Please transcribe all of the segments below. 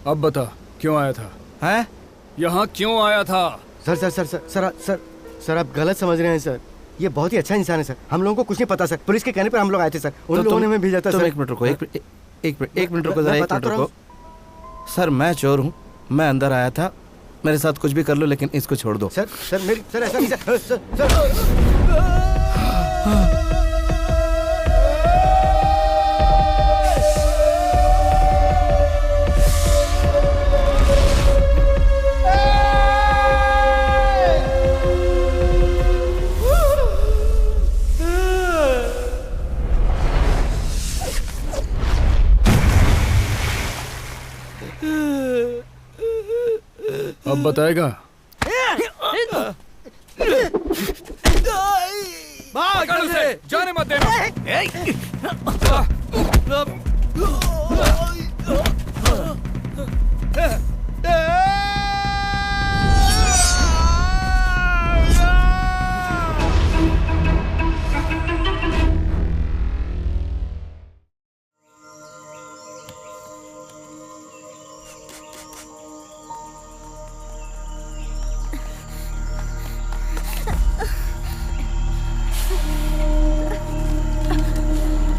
अब बता क्यों आया था? हैं? यहाँ क्यों आया था? Sir sir sir sir sir sir sir आप गलत समझ रहे हैं सर। ये बहुत ही अच्छा इंसान है सर। हम लोगों को कुछ नहीं पता सर। पुलिस के कहने पर हम लोग आए थे सर। उन लोगों ने हमें भेजा था सर। एक मिनट रुको, एक मिनट रुको, जरा एक मिनट रुको। सर मैं चोर हूँ, मैं अंदर आया था, मेरे साथ कुछ भी कर लो लेकिन इसको छोड़ दो। सर सर मेरी सर ऐसा नहीं सर। अब बताएगा? भाग उसे, जाने मत देना।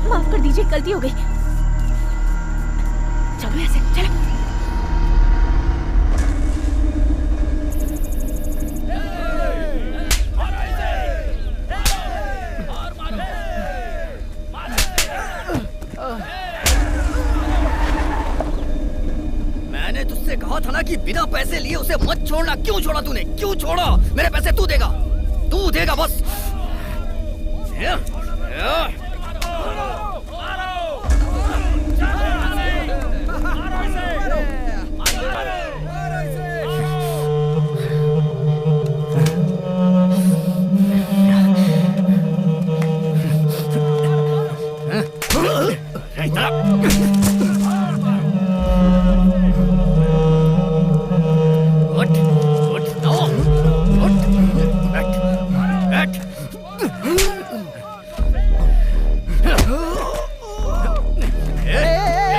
माफ कर दीजिए, गलती हो गई। चलो ऐसे चलो। मैंने तुझसे कहा था ना कि बिना पैसे लिए उसे मत छोड़ना। क्यों छोड़ा तूने? क्यों छोड़ा? मेरे पैसे तू देगा बस।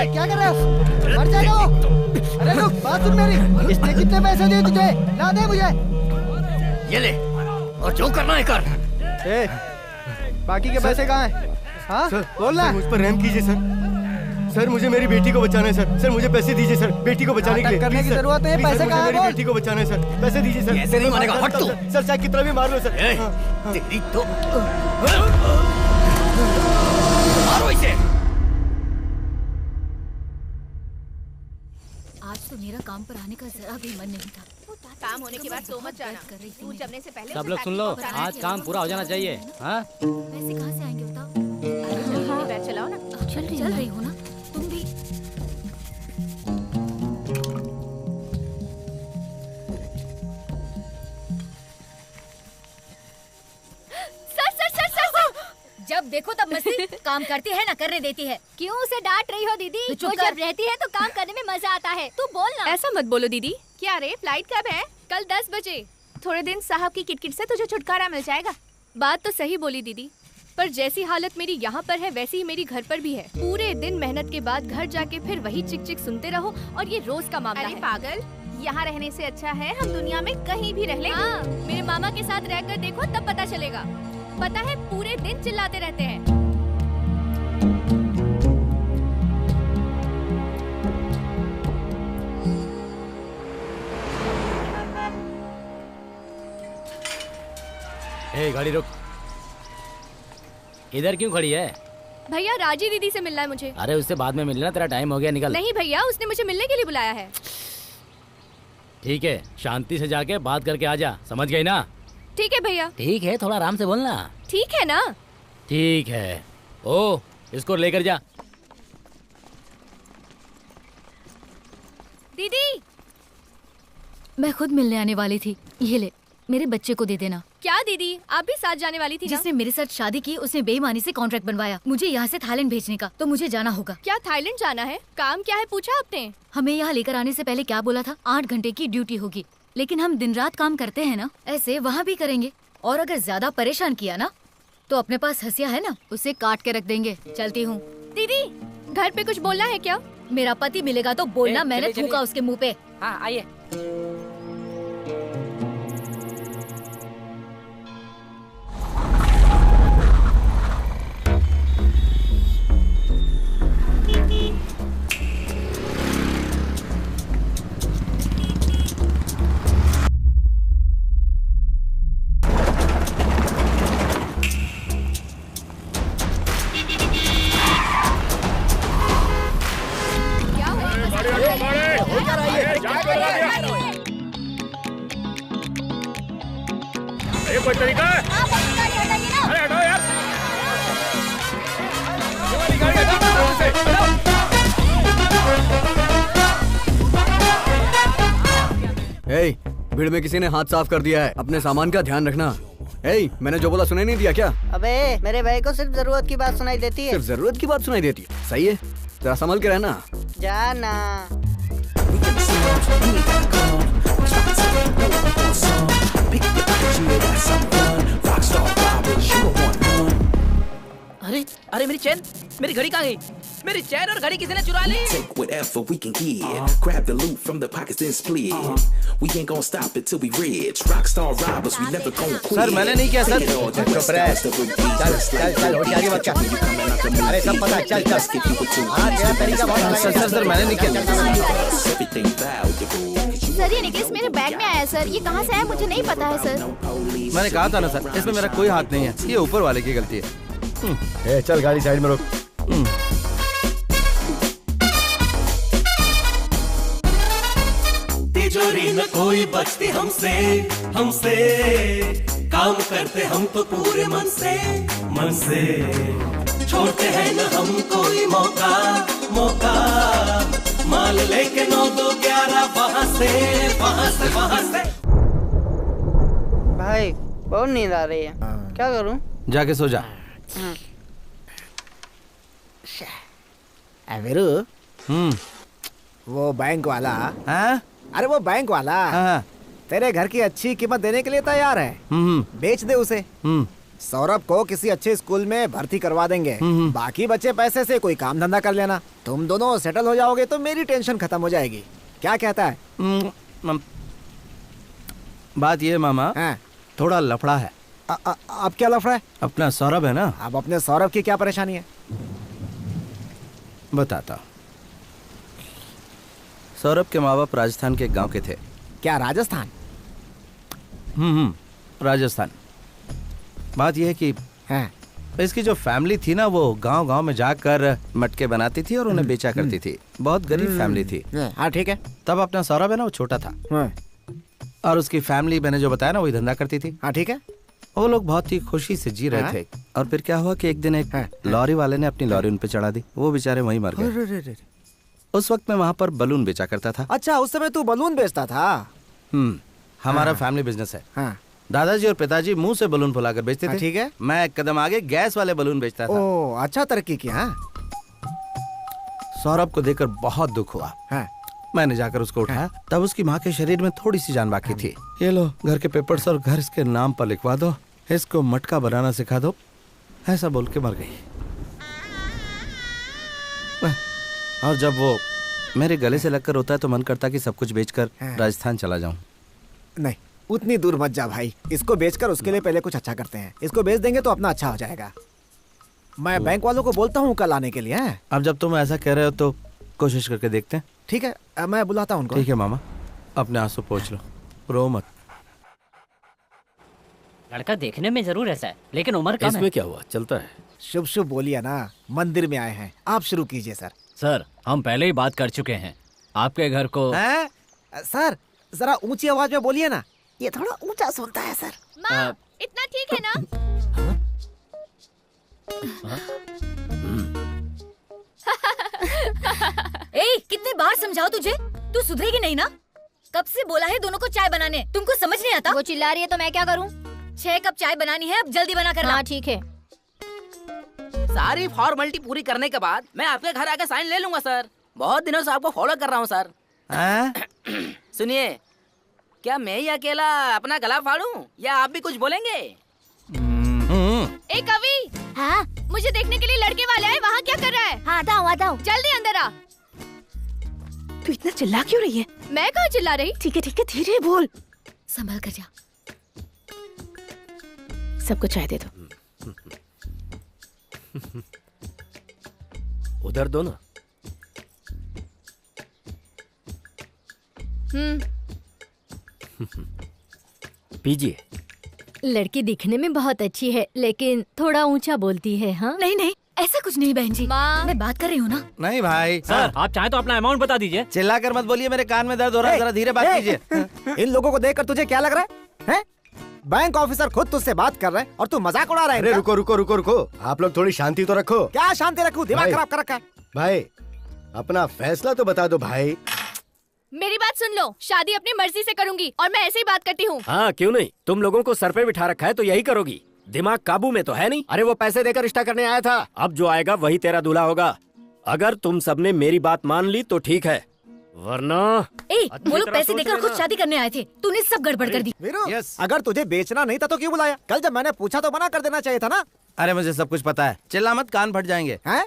क्या कर रहे हो? मर जाएगा वो। अरे रुक, बात सुन मेरी। इसने कितने पैसे दिए तुझे? ला दे मुझे। ये ले, और जो करना है कर। बाकी के पैसे कहाँ हैं? हाँ बोलना। मुझ पर रहम कीजिए सर। सर मुझे मेरी बेटी को बचाना है सर। सर मुझे पैसे दीजिए सर, बेटी को बचाने के लिए। करने की जरूरत है, पैसे कहाँ हैं? मेरी बेटी को बचाना है सर, पैसे दीजिए सर। ऐसे नहीं मानेगा, हट तू। सर चाहे कितना भी मार लो सर। तेरी तो मारो इसे। आज तो मेरा काम पर आने का जरा भी मन नहीं था। काम होने के बाद तो मत जाना। तू जमने से पहले सब लोग सुन लो, आज काम पूरा हो जाना चाहिए। हाँ? पैसे कहाँ से आएंगे बताओ? बैठ चलाओ ना। चल रही हो ना तुम भी। जब देखो तब मस्ती। काम करती है ना करने देती है। क्यों उसे डांट रही हो दीदी? तो वो जब रहती है तो काम करने में मजा आता है। तू बोल ना। ऐसा मत बोलो दीदी। क्या रे, फ्लाइट कब है? कल 10 बजे। थोड़े दिन साहब की किटकिट से तुझे छुटकारा मिल जाएगा। बात तो सही बोली दीदी, पर जैसी हालत मेरी यहाँ पर है वैसी ही मेरी घर पर भी है। पूरे दिन मेहनत के बाद घर जाके फिर वही चिक चिक सुनते रहो और ये रोज का मामला है। पागल, यहाँ रहने से अच्छा है हम दुनिया में कहीं भी रह लें। हाँ, मेरे मामा के साथ रहकर देखो तब पता चलेगा। पता है पूरे दिन चिल्लाते रहते हैं। गाड़ी रुक। इधर क्यों खड़ी है? भैया राजी दीदी से मिलना है मुझे। अरे उससे बाद में मिलना, तेरा टाइम हो गया, निकल। नहीं भैया, उसने मुझे मिलने के लिए बुलाया है। ठीक है, शांति से जाके बात करके आ जा, समझ गई ना? ठीक है भैया। ठीक है, थोड़ा आराम से बोलना। ठीक है ना? ठीक है। ओ, इसको लेकर जा। दीदी, मैं खुद मिलने आने वाली थी। ये ले, मेरे बच्चे को दे देना। क्या दीदी, आप भी साथ जाने वाली थी ना? जिसने मेरे साथ शादी की उसने बेईमानी से कॉन्ट्रैक्ट बनवाया मुझे यहाँ से थाईलैंड भेजने का, तो मुझे जाना होगा। क्या थाईलैंड जाना है? काम क्या है पूछा आपने? हमें यहाँ लेकर आने से पहले क्या बोला था? 8 घंटे की ड्यूटी होगी, लेकिन हम दिन रात काम करते हैं ना, ऐसे वहाँ भी करेंगे। और अगर ज्यादा परेशान किया ना तो अपने पास हंसिया है ना, उसे काट के रख देंगे। चलती हूँ। दीदी, घर पे कुछ बोलना है क्या? मेरा पति मिलेगा तो बोलना मैंने थूका उसके मुंह पे। हाँ आइए। ये कोई तरीका है? अरे हटाओ यार। ए, भीड़ में किसी ने हाथ साफ कर दिया है, अपने सामान का ध्यान रखना। ए, मैंने जो बोला सुनाई नहीं दिया क्या? अबे मेरे भाई को सिर्फ जरूरत की बात सुनाई देती है। सिर्फ जरूरत की बात सुनाई देती है? सही है, जरा संभल के रहना। जाना। अरे अरे मेरी चैन, मेरी घड़ी कहाँ गई? मेरी चैन और घड़ी किसी ने चुरा ली। Take whatever we can get. Grab the loot from the pockets then split. We ain't gonna stop it till we rich. Rockstar robbers, we never gonna quit. Sir मैंने नहीं किया सर। चुप रह। चल होशियारी मत कर। अरे सब पता है, चल। हाँ तेरा तरीका बहुत अलग है। सर मैंने नहीं किया। सर ये नेकलेस मेरे बैग में आया सर, ये कहाँ से आया मुझे नहीं पता है सर। मैंने कहा था ना सर, इसमें मेरा कोई हाथ नहीं है, ये ऊपर वाले की गलती है। ए, चल गाड़ी साइड में रोक। तिजोरी न कोई बचती हमसे, हमसे काम करते हम तो पूरे मन से, मन से छोड़ते हैं न हम कोई मौका, मौका माल लेके 9 2 11 वहाँ से, वहाँ से, वहाँ से। भाई बहुत नींद आ रही है, क्या करूं? जाके सो जा। वीरू, वो बैंक वाला, हाँ? अरे वो बैंक वाला हाँ? तेरे घर की अच्छी कीमत देने के लिए तैयार है। बेच दे उसे। सौरभ को किसी अच्छे स्कूल में भर्ती करवा देंगे, बाकी बचे पैसे से कोई काम धंधा कर लेना। तुम दोनों सेटल हो जाओगे तो मेरी टेंशन खत्म हो जाएगी। क्या कहता है? बात ये मामा, थोड़ा लफड़ा है। अब क्या लफड़ा है? अपना सौरभ है ना। अब अपने सौरभ की क्या परेशानी है? बताता। सौरभ के माँ बाप राजस्थान के गांव के थे। क्या राजस्थान? राजस्थान। बात यह है कि इसकी जो फैमिली थी ना, वो गांव गांव में जाकर मटके बनाती थी और उन्हें बेचा करती थी। बहुत गरीब फैमिली थी। हाँ ठीक है। तब अपना सौरभ है ना, वो छोटा था और उसकी फैमिली मैंने जो बताया ना, वही धंधा करती थी। हाँ ठीक है। वो लोग बहुत ही खुशी से जी रहे थे और फिर क्या हुआ कि एक दिन एक लॉरी वाले ने अपनी लॉरी उन पे चढ़ा दी। वो बेचारे वहीं मर गए। उस वक्त मैं वहाँ पर बलून बेचा करता था। अच्छा, उस समय तू बलून बेचता था? हमारा फैमिली बिजनेस है। दादाजी और पिताजी मुंह से बलून फुलाकर बेचते थे। ठीक है। मैं एक कदम आगे गैस वाले बलून बेचता था। ओह, अच्छा तरक्की किया। सौरभ को देखकर बहुत दुख हुआ। मैंने जाकर उसको उठाया, तब उसकी माँ के शरीर में थोड़ी सी जान बाकी थी। ये लो घर के पेपर्स और घर इसके नाम पर लिखवा दो, इसको मटका बनाना सिखा दो, ऐसा बोल के मर गई। और जब वो मेरे गले से लगकर होता है तो मन करता कि सब कुछ बेचकर राजस्थान चला जाऊं। नहीं, उतनी दूर मत जा भाई। इसको बेचकर उसके लिए पहले कुछ अच्छा करते हैं। इसको बेच देंगे तो अपना अच्छा हो जाएगा। मैं बैंक वालों को बोलता हूँ कल आने के लिए। अब जब तुम ऐसा कह रहे हो तो कोशिश करके देखते हैं। ठीक है, मैं बुलाता हूँ उनको। ठीक है मामा, अपने आंसू पोंछ लो, रो मत। लड़का देखने में जरूर ऐसा है, लेकिन उम्र कम है। इसमें क्या हुआ, चलता है। शुभ शुभ बोलिए ना। मंदिर में आए हैं, आप शुरू कीजिए सर। सर, हम पहले ही बात कर चुके हैं। आपके घर को सर जरा ऊंची आवाज में बोलिए ना, ये थोड़ा ऊंचा सुनता है सर। माँ, इतना ठीक है ना? ए, कितने बार समझाओ तुझे, तू सुधरेगी नहीं ना? कब से बोला है दोनों को चाय बनाने, तुमको समझ नहीं आता? वो चिल्ला रही है तो मैं क्या करूं? 6 कप चाय बनानी है, अब जल्दी बना कर ला। हाँ ठीक है। सारी फॉर्मेलिटी पूरी करने के बाद मैं आपके घर आके साइन ले लूंगा सर। बहुत दिनों से आपको फॉलो कर रहा हूँ सर। सुनिए, क्या मैं ही अकेला अपना गला फाड़ूं या आप भी कुछ बोलेंगे? ए कवि, हाँ? मुझे देखने के लिए लड़के वाले आए, वहाँ क्या कर रहा है? हाँ, आता हूँ। जल्दी अंदर आ। तू इतना चिल्ला क्यों रही है? मैं कहाँ चिल्ला रही? ठीक है धीरे बोल। संभल कर जा। सबको चाय दे दो। उधर दो ना। पीजिए। लड़की दिखने में बहुत अच्छी है लेकिन थोड़ा ऊंचा बोलती है। हाँ नहीं ऐसा कुछ नहीं बहन जी, मैं बात कर रही हूँ ना। नहीं भाई सर, आप चाहे तो अपना अमाउंट बता दीजिए। चिल्ला कर मत बोलिए, मेरे कान में दर्द हो रहा है, जरा धीरे बात कीजिए। इन लोगों को देखकर तुझे क्या लग रहा है? बैंक ऑफिसर खुद तुझसे बात कर रहे हैं और तू मजाक उड़ा रहा है। अरे रुको, आप लोग थोड़ी शांति तो रखो। क्या शांति रखूं? दिमाग खराब कर रखा है। भाई अपना फैसला तो बता दो भाई। मेरी बात सुन लो, शादी अपनी मर्जी से करूंगी और मैं ऐसे ही बात करती हूँ। हाँ क्यों नहीं, तुम लोगों को सर पे बिठा रखा है तो यही करोगी। दिमाग काबू में तो है नहीं। अरे वो पैसे देकर रिश्ता करने आया था, अब जो आएगा वही तेरा दूल्हा होगा। अगर तुम सबने मेरी बात मान ली तो ठीक है, वरना वो लोग पैसे देकर खुद शादी करने आए थे, तूने सब गड़बड़ कर दी। अगर तुझे बेचना नहीं था तो क्यों बुलाया? कल जब मैंने पूछा तो मना कर देना चाहिए था ना। अरे मुझे सब कुछ पता है, चिल्ला मत, कान फट जाएंगे। हैं?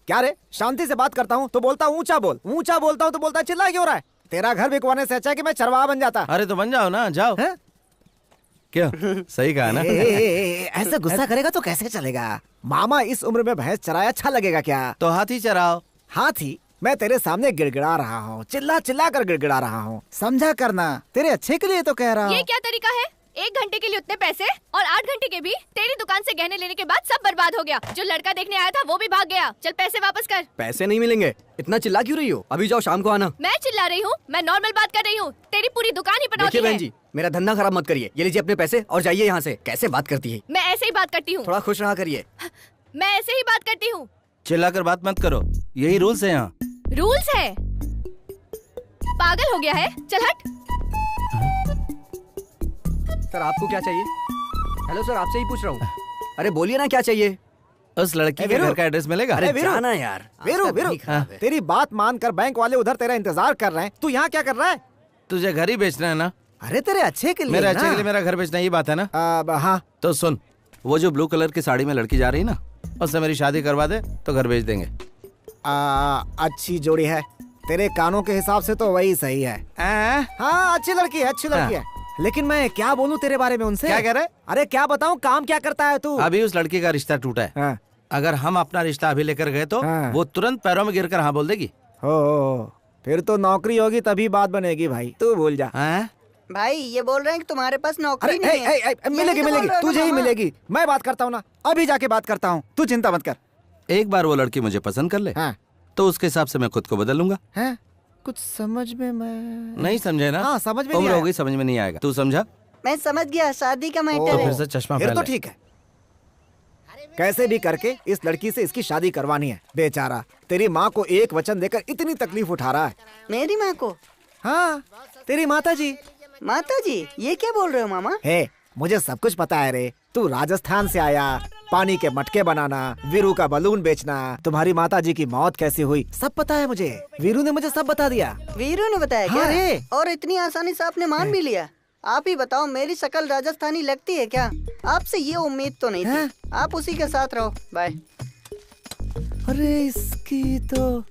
क्या रे, शांति से बात करता हूँ तो बोलता ऊंचा बोल, ऊंचा बोलता हूँ तो बोलता चिल्ला क्यों रहा है? तेरा घर बिकवाने से अच्छा है कि मैं चरवाहा बन जाता। अरे तो बन जाओ ना, जाओ। क्या सही कहा ना? ऐसे गुस्सा करेगा तो कैसे चलेगा? मामा इस उम्र में भैंस चराया अच्छा लगेगा क्या? तो हाथी चराओ। हाथी? मैं तेरे सामने गिड़गिड़ा रहा हूँ, चिल्ला चिल्ला कर गिड़गिड़ा रहा हूँ, समझा करना, तेरे अच्छे के लिए तो कह रहा हूँ। ये क्या तरीका है? 1 घंटे के लिए उतने पैसे और 8 घंटे के भी तेरी दुकान से गहने लेने के बाद सब बर्बाद हो गया। जो लड़का देखने आया था वो भी भाग गया। चल पैसे वापस कर। पैसे नहीं मिलेंगे, इतना चिल्ला क्यों रही हो? अभी जाओ, शाम को आना। मैं चिल्ला रही हूँ? मैं नॉर्मल बात कर रही हूँ। तेरी पूरी दुकान ही पनौती है। बहन जी, मेरा धंधा खराब मत करिए। ये लीजिए अपने पैसे और जाइए यहाँ से। कैसे बात करती है? मैं ऐसे ही बात करती हूँ। थोड़ा खुश रहा करिए। मैं ऐसे ही बात करती हूँ। चिल्लाकर बात मत करो, यही रूल्स है यहाँ। रूल्स है? पागल हो गया है? चल हट। सर आपको क्या चाहिए? हेलो सर, आपसे ही पूछ रहा हूँ। अरे बोलिए ना, क्या चाहिए? उस लड़की के घर का एड्रेस मिलेगा? अरे जाना यार। वीरू, तेरी बात मानकर बैंक वाले उधर तेरा इंतजार कर रहे हैं, तू यहाँ क्या कर रहा है? तुझे घर ही बेचना है ना? अरे तेरे अच्छे के लिए। मेरे अच्छे के लिए मेरा घर बेचना, ये बात है ना? हाँ। तो सुन, वो जो ब्लू कलर की साड़ी में लड़की जा रही ना, उससे मेरी शादी करवा दे तो घर बेच देंगे। अच्छी जोड़ी है, तेरे कानों के हिसाब से तो वही सही है। हाँ अच्छी लड़की है, अच्छी लड़की है। लेकिन मैं क्या बोलूं तेरे बारे में उनसे? क्या कह रहे? अरे क्या बताऊं, काम क्या करता है तू? अभी उस लड़की का रिश्ता टूटा है। अगर हम अपना रिश्ता अभी लेकर गए तो वो तुरंत पैरों में गिरकर हाँ बोल देगी। फिर तो नौकरी होगी तभी बात बनेगी भाई, तू भूल जा। भाई ये बोल रहे हैं कि तुम्हारे पास नौकरी नहीं है। मिलेगी, तुझे ही मिलेगी। मैं बात करता हूँ ना, अभी जाके बात करता हूँ, तू चिंता मत कर। एक बार वो लड़की मुझे पसंद कर ले तो उसके हिसाब से मैं खुद को बदल लूंगा। कुछ समझ में मैं नहीं समझे ना? हाँ समझ में उम्र हो गई, समझ में नहीं आएगा। तू समझा? मैं समझ गया, शादी का मैटर तो है। फिर से चश्मा फिर पहन तो ले। ठीक है, कैसे भी करके इस लड़की से इसकी शादी करवानी है। बेचारा तेरी माँ को एक वचन देकर इतनी तकलीफ उठा रहा है। मेरी माँ को? हाँ तेरी माता जी। माता जी? ये क्या बोल रहे हो मामा? मुझे सब कुछ पता है रे। तू राजस्थान से आया, पानी के मटके बनाना, वीरू का बलून बेचना, तुम्हारी माताजी की मौत कैसे हुई, सब पता है मुझे। वीरू ने मुझे सब बता दिया। वीरू ने बताया क्या? रे। और इतनी आसानी से आपने मान भी लिया? आप ही बताओ, मेरी शक्ल राजस्थानी लगती है क्या? आपसे ये उम्मीद तो नहीं थी। आप उसी के साथ रहो, बाय। अरे इसकी तो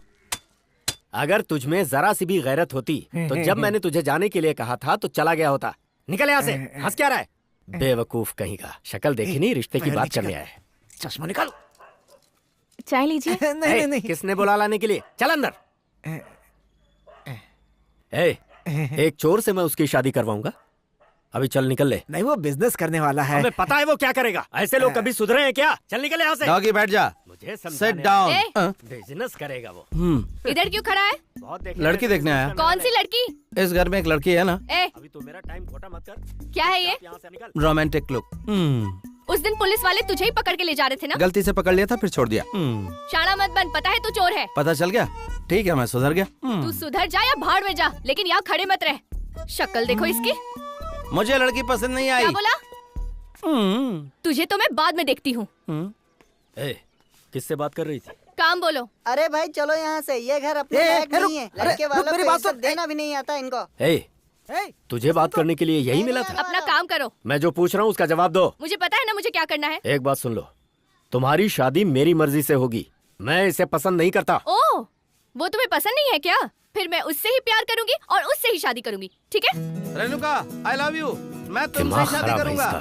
अगर तुझमें जरा सी भी गैरत होती तो जब मैंने तुझे जाने के लिए कहा था तो चला गया होता। निकल यहाँ से, हंस क्या रहा है? बेवकूफ कहीं का, शक्ल देखी नहीं, रिश्ते की बात करने आया है। चश्मा निकाल। चाय लीजिए। नहीं। किसने बोला लाने के लिए? चल अंदर। एक चोर से मैं उसकी शादी करवाऊंगा? अभी चल निकल ले। नहीं वो बिजनेस करने वाला है। हमें पता है वो क्या करेगा। ऐसे लोग कभी सुधरे हैं क्या? चल निकल यहाँ से। डॉगी बैठ जा। मुझे सिट डाउन। बिजनेस करेगा वो। इधर क्यों खड़ा है? लड़की देखने आया। कौन सी लड़की? इस घर में एक लड़की है ना। अभी तो मेरा टाइम खोटा मत कर। क्या है ये? Romantic look. उस दिन पुलिस वाले तुझे ही पकड़ के ले जा रहे थे ना? गलती से पकड़ लिया था, फिर छोड़ दिया। शाना मत बन, पता है तू चोर है। पता चल गया? ठीक है, मैं सुधर गया। तू सुधर जा या भाड़ में जा, लेकिन यहाँ खड़े मत रह। शक्ल देखो इसकी। मुझे लड़की पसंद नहीं आई। क्या बोला? तुझे तो मैं बाद में देखती हूँ। किससे बात कर रही थी? काम बोलो। अरे भाई चलो यहाँ से, ये घर अपने लायक नहीं है। लड़के वालों को इज्जत देना भी नहीं आता इनको। तुझे बात करने के लिए यही मिला था? अपना काम करो। मैं जो पूछ रहा हूँ उसका जवाब दो। मुझे पता है ना मुझे क्या करना है। एक बात सुन लो, तुम्हारी शादी मेरी मर्जी से होगी। मैं इसे पसंद नहीं करता। ओह, वो तुम्हें पसंद नहीं है क्या? फिर मैं उससे ही प्यार करूंगी और उससे ही शादी करूंगी, ठीक है? Renuka, I love you. मैं तुमसे शादी करूंगा।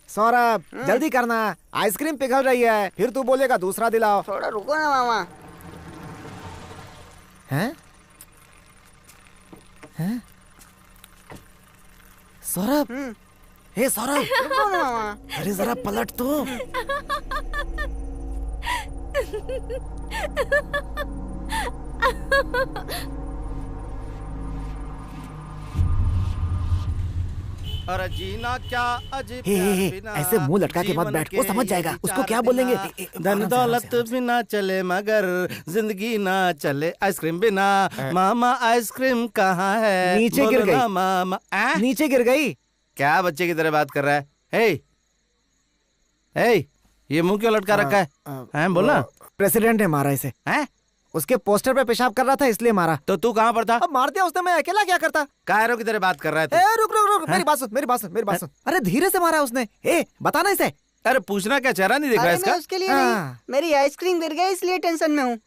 सौरभ जल्दी करना, आइसक्रीम पिघल रही है। फिर तू बोलेगा दूसरा दिलाओ। थोड़ा रुको ना मामा। हैं? हैं? सौरभ, हे सौरभ, रुको ना मामा। अरे जरा पलट तो। अरे जीना क्या अजीब बिना, ऐसे मुंह लटका के मत बैठ, वो समझ जाएगा। उसको क्या बोलेंगे? धन दौलत बिना चले मगर जिंदगी ना चले आइसक्रीम बिना। मामा आइसक्रीम कहाँ है? नीचे गिर गई मामा। नीचे गिर गई। क्या बच्चे की तरह बात कर रहा है? हे, ये मुंह क्यों लटका रखा है? हैं बोला। प्रेसिडेंट ने मारा इसे। हैं? उसके पोस्टर पे पेशाब कर रहा था इसलिए मारा। तो तू कहाँ पर था? अब मार दिया उसने, मैं अकेला क्या करता? कायरों की तरह बात कर रहा है तू। रुक रुक रुक, मेरी बात सुन, मेरी बात सुन, मेरी बात सुन। अरे धीरे से मारा उसने। बताना इसे। अरे पूछना क्या, चेहरा नहीं दिख रहा इसका? उसके लिए नहीं, मेरी आइसक्रीम गिर गई इसलिए टेंशन में हूँ।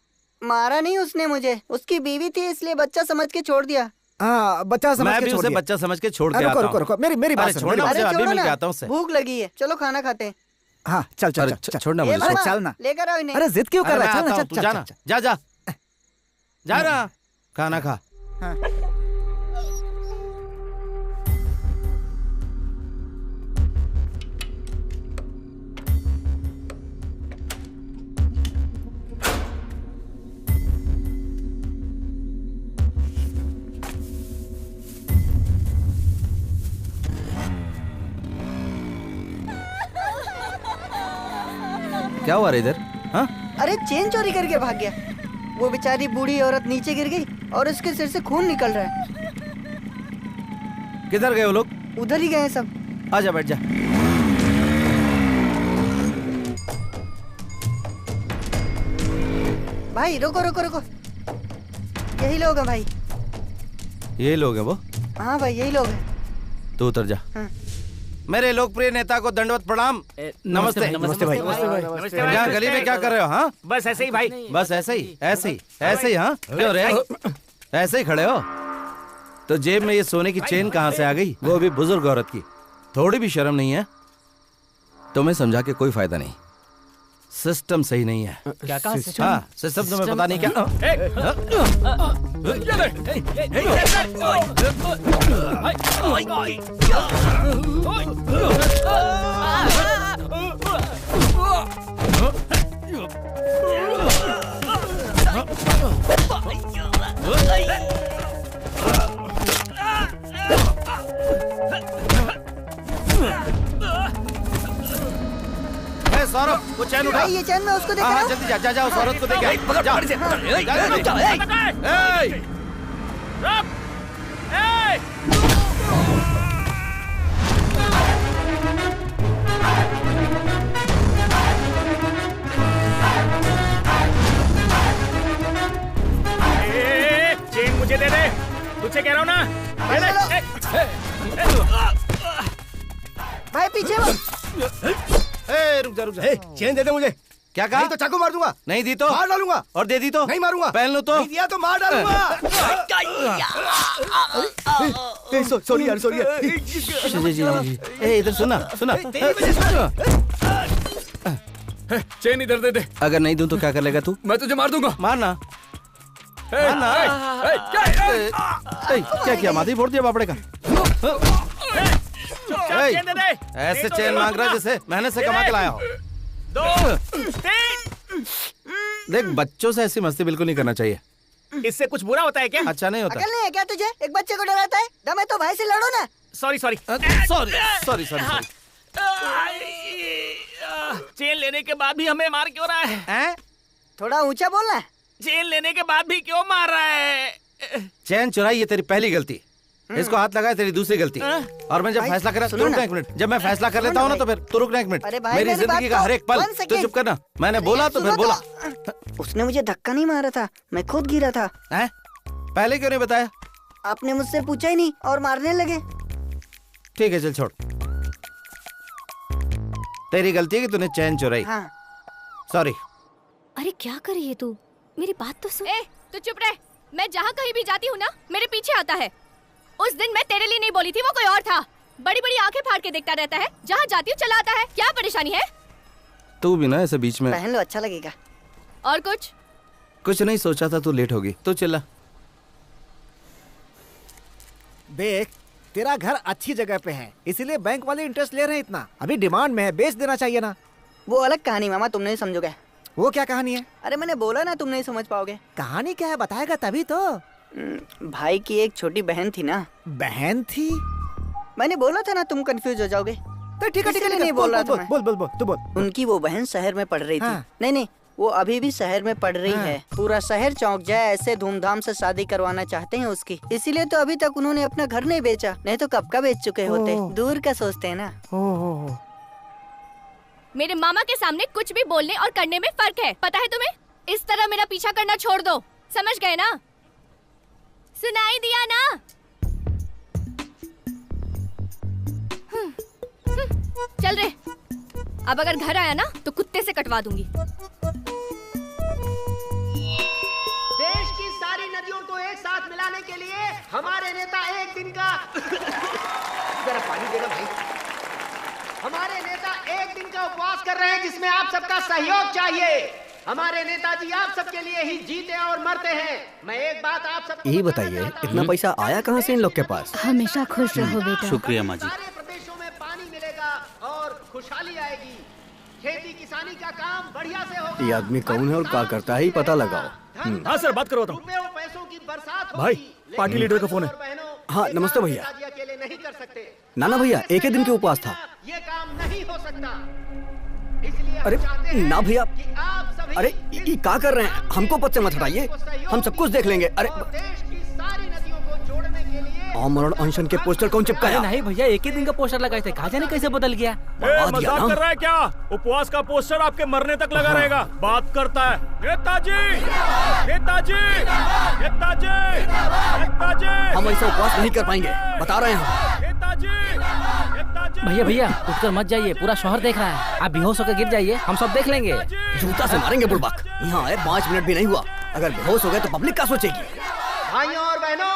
मारा नहीं उसने मुझे, उसकी बीवी थी इसलिए बच्चा समझ के छोड़ दिया। बच्चा समझ के छोड़ दिया। बच्चा समझ के छोड़ के आता हूँ। रुको, मेरी बात सुन। अभी मिल के आता हूँ। भूख लगी है, चलो खाना खाते हैं। हाँ चल चल छोड़ना मुझे, चलना। लेकर आओ इन्हें। अरे जिद क्यों कर रहा है? चलना, चल जाना, जा जा रहा, खाना खा। क्या हुआ इधर? हाँ? अरे चेन चोरी करके भाग गया। वो बेचारी बूढ़ी औरत नीचे गिर गई और उसके सिर से खून निकल रहा है। किधर गए वो लोग? उधर ही गए सब। आजा बैठ जा। भाई रुको रुको रुको, यही लोग हैं भाई। यही लोग हैं वो? हाँ भाई यही लोग हैं। तू उतर जा। मेरे लोकप्रिय नेता को दंडवत प्रणाम। नमस्ते। नमस्ते भाई। यहाँ गली में क्या कर रहे हो? हाँ बस ऐसे ही भाई, बस ऐसे ही। हाँ क्यों रे, ऐसे ही खड़े हो? तो जेब में ये सोने की चेन कहाँ से आ गई? वो भी बुजुर्ग औरत की। थोड़ी भी शर्म नहीं है? तुम्हें समझा के कोई फायदा नहीं, सिस्टम सही नहीं है। क्या कहा? हाँ सिस्टम तुम्हें पता नहीं क्या? सौरभ वो चैन उठा। भाई ये चैन मैं उसको देख रहा हूँ। जल्दी जा जा, उस औरत को देख। चेन मुझे दे दे, तुझसे कह रहा हूँ ना। भाई पीछे वो। रुक जा। चेन दे दे मुझे। क्या कहा? नहीं तो चाकू मार दूंगा। नहीं दी तो मार डालूंगा। और दे दी तो नहीं मारूंगा। पहन लो तो नहीं दिया तो मार डालूंगा। सॉरी। इधर सुना। चेन इधर दे दे। अगर नहीं दूं तो क्या कर लेगा तू? मैं तुझे मार दूंगा। मारना। क्या किया? माधी फोड़ दिया बापड़े का। चुपचाप चेन दे दे। ऐसे नहीं तो चेन दे मांग रहा है दूंगा। जैसे मैंने से दे कमा दे। के लाया हो। 2 3। देख बच्चों से ऐसी मस्ती बिल्कुल नहीं करना चाहिए। इससे कुछ बुरा होता है क्या? अच्छा नहीं होता। अकल नहीं है क्या तुझे? एक बच्चे को डराता है? दम है तो भाई से लड़ो ना। Sorry sorry sorry. चेन लेने के बाद भी हमें मार क्यों रहा है? थोड़ा ऊंचा बोलना। चेन लेने के बाद भी क्यों मार रहा है? चैन चुराई ये तेरी पहली गलती, इसको हाथ लगाए तेरी दूसरी गलती। और मैं जब भाई, फैसला करा सुनो रुकना ना। एक मिनट, जब मैं फैसला कर लेता हूँ ना तो फिर तू रुकना एक मिनट। अरे भाई, मेरी मेरी जिंदगी बात का तो हर एक पल 1 तू सेकेंड। चुप करना। मैंने बोला तो फिर सुनो बोला। उसने मुझे धक्का नहीं मारा था, मैं खुद गिरा था। हैं? पहले क्यों नहीं बताया? आपने मुझसे पूछा ही नहीं और मारने लगे। ठीक है चल छोड़, तेरी गलती है कि तूने चैन चुराई। हाँ। सॉरी। अरे क्या कर रही है तू? मेरी बात तो सुन। ए, तू चुप रह। मैं जहाँ कहीं भी जाती हूँ ना, मेरे पीछे आता है। उस दिन मैं तेरे लिए नहीं बोली थी, वो कोई और था। बड़ी बड़ी आंखें फाड़ के देखता रहता है, जहाँ जाती हूँ चला आता है। क्या परेशानी है? तू भी ना ऐसे बीच में। पहन लो, अच्छा लगेगा। और कुछ नहीं सोचा था, तू लेट होगी तो चिल्ला। देख तेरा घर अच्छी जगह पे है, इसीलिए बैंक वाले इंटरेस्ट ले रहे हैं इतना। अभी डिमांड में है, बेच देना चाहिए ना। वो अलग कहानी मामा, तुम नहीं समझोगे। वो क्या कहानी है? अरे मैंने बोला ना तुम नहीं समझ पाओगे। कहानी क्या है बताएगा तभी तो। भाई की एक छोटी बहन थी ना। बहन थी? मैंने बोला था ना तुम कंफ्यूज हो जाओगे। तो ठीक है नहीं बोल रहा था मैं। बोल तू बोल। उनकी वो बहन शहर में पढ़ रही थी। हाँ। नहीं, वो अभी भी शहर में पढ़ रही है। पूरा शहर चौंक जाए ऐसे धूमधाम से शादी करवाना चाहते हैं उसकी। इसीलिए तो अभी तक उन्होंने अपना घर नहीं बेचा, नहीं तो कब का बेच चुके होते। दूर का सोचते हैं ना। मेरे मामा के सामने कुछ भी बोलने और करने में फर्क है, पता है तुम्हें? इस तरह मेरा पीछा करना छोड़ दो, समझ गए ना? सुनाई दिया ना? चल रे, अब अगर घर आया ना तो कुत्ते से कटवा दूंगी। देश की सारी नदियों को एक साथ मिलाने के लिए हमारे नेता एक दिन का जरा पानी देना भाई। हमारे नेता एक दिन का उपवास कर रहे हैं जिसमें आप सबका सहयोग चाहिए। हमारे नेताजी आप सबके लिए ही जीते और मरते हैं। मैं एक बात आप सब यही बताइए, इतना पैसा आया कहाँ से इन लोग के पास? हमेशा खुश रहो बेटा। शुक्रिया माँ जी। सारे प्रदेशों में पानी मिलेगा और खुशहाली आएगी। खेती किसानी का काम बढ़िया से होगा। ये आदमी कौन है और क्या करता है, ये पता लगाओ। हाँ सर, बात करो। पैसों की बरसात भाई, पार्टी लीडर का फोन है। हाँ नमस्ते भैया। अकेले नहीं कर सकते। नाना भैया, एक ही दिन के उपवास था। ये काम नहीं हो सकता, इसलिए अरे ना भैया, आप सभी अरे ये क्या कर रहे हैं? हमको पद से मत हटाइए, हम सब कुछ देख लेंगे। अरे देश की सारी नदियों को जोड़ने के लिए आमरण अनशन के पोस्टर कौन चिपकाया? नहीं भैया, एक ही दिन का पोस्टर लगाए थे, कहा जाने कैसे बदल गया। मजाक कर रहा है क्या? उपवास का पोस्टर आपके मरने तक लगा रहेगा। बात करता है नेताजी, नेताजी, नेताजी, नेताजी। हम ऐसा उपवास नहीं कर पाएंगे, बता रहे हैं भैया। भैया उठकर मत जाइए, पूरा शहर देख रहा है। आप बेहोश होकर गिर जाइए, हम सब देख लेंगे। जूता से मारेंगे बुड़बक। यहाँ आए 5 मिनट भी नहीं हुआ, अगर बेहोश हो गए तो पब्लिक क्या सोचेगी? भाइयों और बहनों,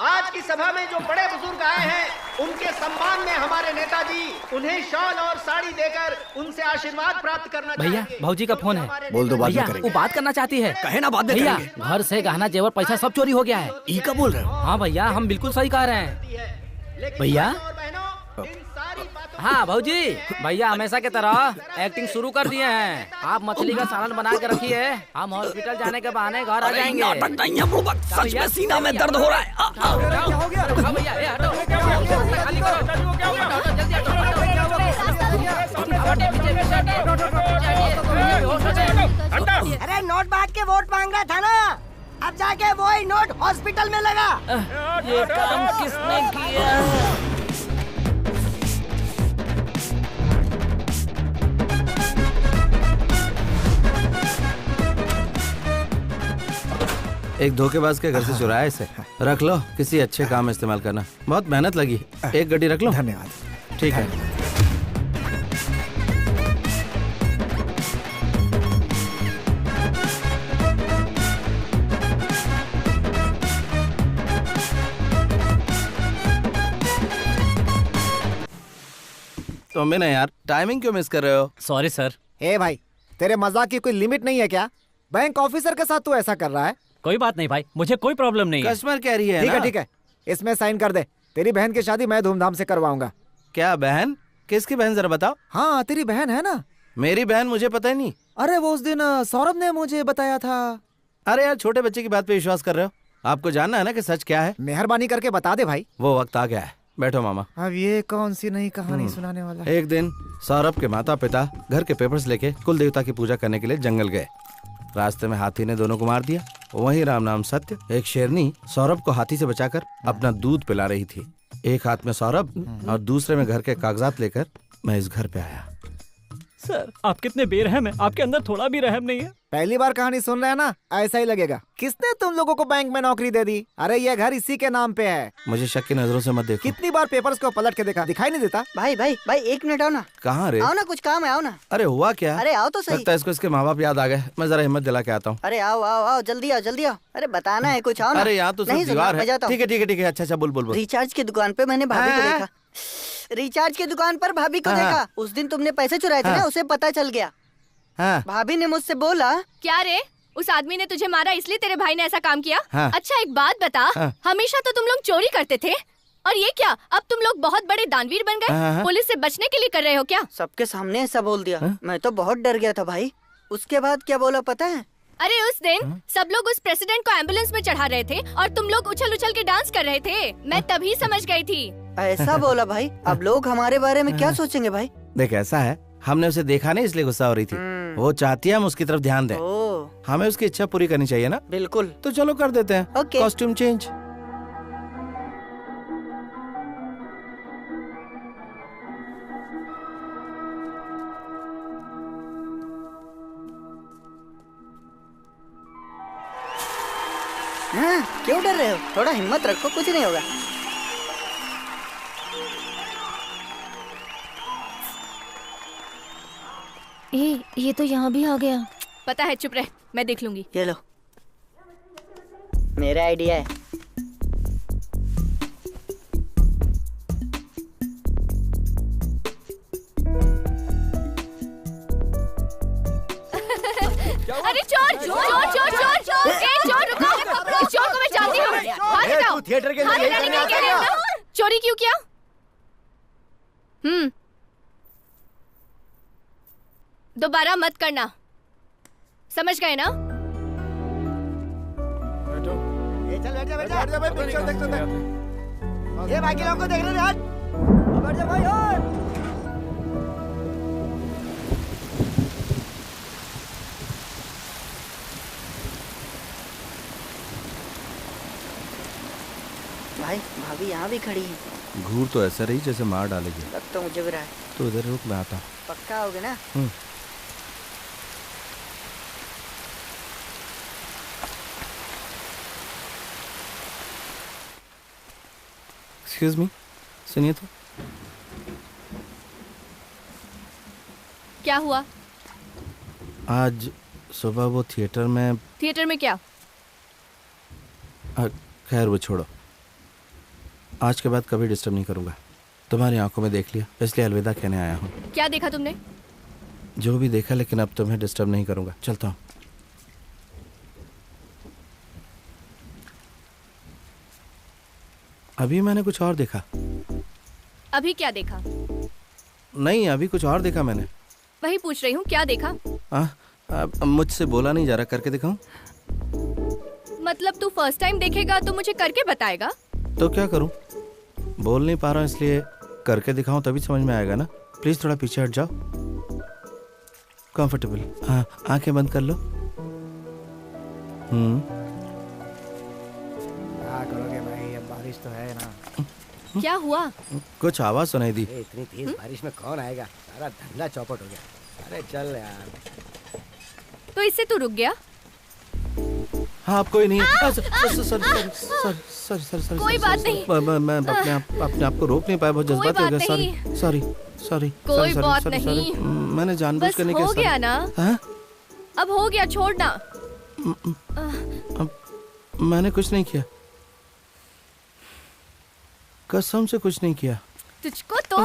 आज की सभा में जो बड़े बुजुर्ग आए हैं, उनके सम्मान में हमारे नेताजी उन्हें शॉल और साड़ी देकर उनसे आशीर्वाद प्राप्त करना भैया भौजी का फोन है, बोल दो, बात भैया करेंगे। वो बात करना चाहती है। कहे ना बात भैया, करेंगे। घर से गहना जेवर पैसा सब चोरी हो गया है। ई का बोल रहे हो? हाँ भैया, हम बिल्कुल सही कह रहे हैं भैया। हाँ भौजी, भैया हमेशा की तरह एक्टिंग शुरू कर दिए हैं। आप मछली का सालन बना के रखिए, हम हॉस्पिटल जाने के बहाने घर आ जाएंगे। सच में सीना में दर्द हो रहा है। अरे नोट बांट के वोट मांग रहा था ना, अब जाके वही नोट हॉस्पिटल में लगा। ये काम किसने किया? एक धोखेबाज के घर से चुराया इसे। रख लो, किसी अच्छे काम में इस्तेमाल करना। बहुत मेहनत लगी। एक गड्डी रख लो। धन्यवाद। ठीक है। तुम भी ना यार, टाइमिंग क्यों मिस कर रहे हो? Sorry sir. ए भाई, तेरे मजाक की कोई लिमिट नहीं है क्या? बैंक ऑफिसर के साथ तू ऐसा कर रहा है? कोई बात नहीं भाई, मुझे कोई प्रॉब्लम नहीं है। कस्टमर कह रही है ठीक ना? है ठीक है, इसमें साइन कर दे। तेरी बहन की शादी मैं धूमधाम से करवाऊंगा। क्या बहन? किसकी बहन जरा बताओ। हाँ तेरी बहन है ना। मेरी बहन? मुझे पता ही नहीं। अरे वो उस दिन सौरभ ने मुझे बताया था। अरे यार छोटे बच्चे की बात पे विश्वास कर रहे हो? आपको जानना है ना कि सच क्या है। मेहरबानी करके बता दे भाई। वो वक्त आ गया है, बैठो मामा। अब ये कौन सी नई कहानी सुनाने वाला है? एक दिन सौरभ के माता पिता घर के पेपर्स लेके कुल देवता की पूजा करने के लिए जंगल गए। रास्ते में हाथी ने दोनों को मार दिया। वहीं राम नाम सत्य एक शेरनी सौरभ को हाथी से बचाकर अपना दूध पिला रही थी। एक हाथ में सौरभ और दूसरे में घर के कागजात लेकर मैं इस घर पे आया। सर आप कितने बेरहम हैं, आपके अंदर थोड़ा भी रहम नहीं है। पहली बार कहानी सुन रहे हैं ना, ऐसा ही लगेगा। किसने तुम लोगों को बैंक में नौकरी दे दी? अरे ये घर इसी के नाम पे है। मुझे शक की नजरों से मत देखो। कितनी बार पेपर्स को पलट के देखा, दिखाई नहीं देता? भाई भाई भाई 1 मिनट आओ ना। कहाँ रे? आओ ना, कुछ काम है, आओ ना। अरे हुआ क्या? अरे आओ तो सही। लगता है इसको इसके माँ बाप याद आ गए। मैं जरा हिम्मत दिला के आता हूँ। अरे आओ आओ आओ, जल्दी आओ जल्दी आओ। अरे बताना है कुछ, आओ ना। अरे यहाँ तो सिर्फ दीवार है। ठीक है ठीक है ठीक है, अच्छा बोल बोल बोल। रिचार्ज की दुकान पे मैंने भाभी को देखा। रिचार्ज की दुकान पर भाभी को देखा। उस दिन तुमने पैसे चुराए थे ना, उसे पता चल गया। भाभी ने मुझसे बोला। क्या रे, उस आदमी ने तुझे मारा इसलिए तेरे भाई ने ऐसा काम किया? अच्छा एक बात बता, हमेशा तो तुम लोग चोरी करते थे और ये क्या, अब तुम लोग बहुत बड़े दानवीर बन गए? पुलिस से बचने के लिए कर रहे हो क्या? सबके सामने ऐसा बोल दिया। मैं तो बहुत डर गया था भाई। उसके बाद क्या बोला पता है? अरे उस दिन सब लोग उस प्रेसिडेंट को एम्बुलेंस में चढ़ा रहे थे और तुम लोग उछल उछल के डांस कर रहे थे। मैं तभी समझ गई थी। ऐसा बोला भाई? अब लोग हमारे बारे में क्या सोचेंगे भाई? देख ऐसा है, हमने उसे देखा नहीं इसलिए गुस्सा हो रही थी। वो चाहती है हम उसकी तरफ ध्यान दें। हमें उसकी इच्छा पूरी करनी चाहिए ना। बिल्कुल। तो चलो कर देते हैं। Costume change. क्यों डर रहे हो? थोड़ा हिम्मत रखो, कुछ नहीं होगा। ये तो यहाँ भी आ गया। पता है, चुप रह, मैं देख लूंगी। ये लो, मेरा आइडिया है। अरे चोर चोर चोर चोर चोर! ए चोर रुको! इस चोर को मैं जानती हूँ। हाथ हटाओ। थिएटर के हाथ हटाने के लिए कह रहे हो ना? चोरी क्यों किया? दोबारा मत करना, समझ गए ना? चल बैठ जा भाई, पिक्चर देख तो देख। ये बाकी लोगों को देख रहे हैं। हट बैठ जा भाई। भाई भाभी यहाँ भी खड़ी है। घूर तो ऐसा रही जैसे मार डालेगी। लग तो मुझे भी रहा है। तो इधर रुक, मैं आता हूँ। पक्का आओगे ना? एक्सक्यूज मी, सुनिए तो। क्या हुआ? आज सुबह वो थिएटर में। थिएटर में क्या? खैर वो छोड़ो, आज के बाद कभी डिस्टर्ब नहीं करूंगा। तुम्हारी आंखों में देख लिया, इसलिए अलविदा कहने आया हूँ। क्या देखा तुमने? जो भी देखा, लेकिन अब तुम्हें डिस्टर्ब नहीं करूंगा। चलता हूँ। अभी मैंने कुछ और देखा। अभी क्या देखा? नहीं, अभी कुछ और देखा मैंने। वही पूछ रही हूँ, क्या देखा? मुझसे बोला नहीं जा रहा, करके दिखाऊं? मतलब तू फर्स्ट टाइम देखेगा तो मुझे करके बताएगा? तो क्या करूं? बोल नहीं पा रहा हूं, इसलिए करके दिखाऊं तभी समझ में आएगा ना। प्लीज थोड़ा पीछे हट जाओ। कंफर्टेबल। हाँ, आंखें बंद कर लो। क्या करोगे भाई, अब बारिश तो है ना। क्या हुआ? कुछ आवाज सुनाई दी। इतनी तेज बारिश में कौन आएगा? सारा धंधा चौपट हो गया। अरे चल यार। तो इससे तू रुक गया? हाँ, अब कोई नहीं है। कोई बात नहीं। मैं अपने आप को रोक नहीं पाया, बहुत जज्बाती हो गया। सॉरी। कोई बात नहीं। मैंने जानबूझ कर नहीं किया। हो गया ना? अब हो गया, छोड़ना। मैंने कुछ नहीं किया, कसम से कुछ नहीं किया। तुझको तो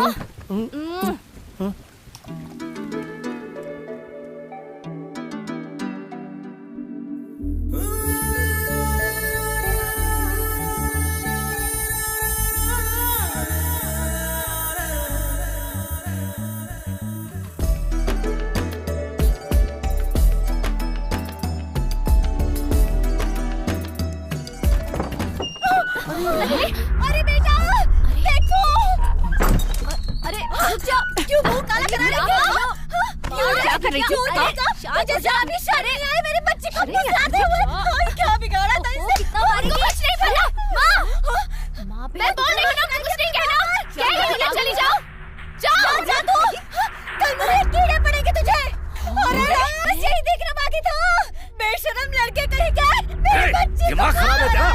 कर रही थी? शादी आए मेरे बच्चे को फंसाते हुए। और क्या बिगाड़ा था इससे? उनको कुछ नहीं पता। माँ मैं बोल रही हूँ ना, कुछ नहीं कहना। कह रही हूँ ना, चली जाओ। जाओ जा तू, कल मुझे कीड़े पड़ेंगे तुझे। अरे बस यही देखना बाकी था। बेशरम लड़के कहीं गए मेरे बच्चे को दिमाग खराब है तेरा?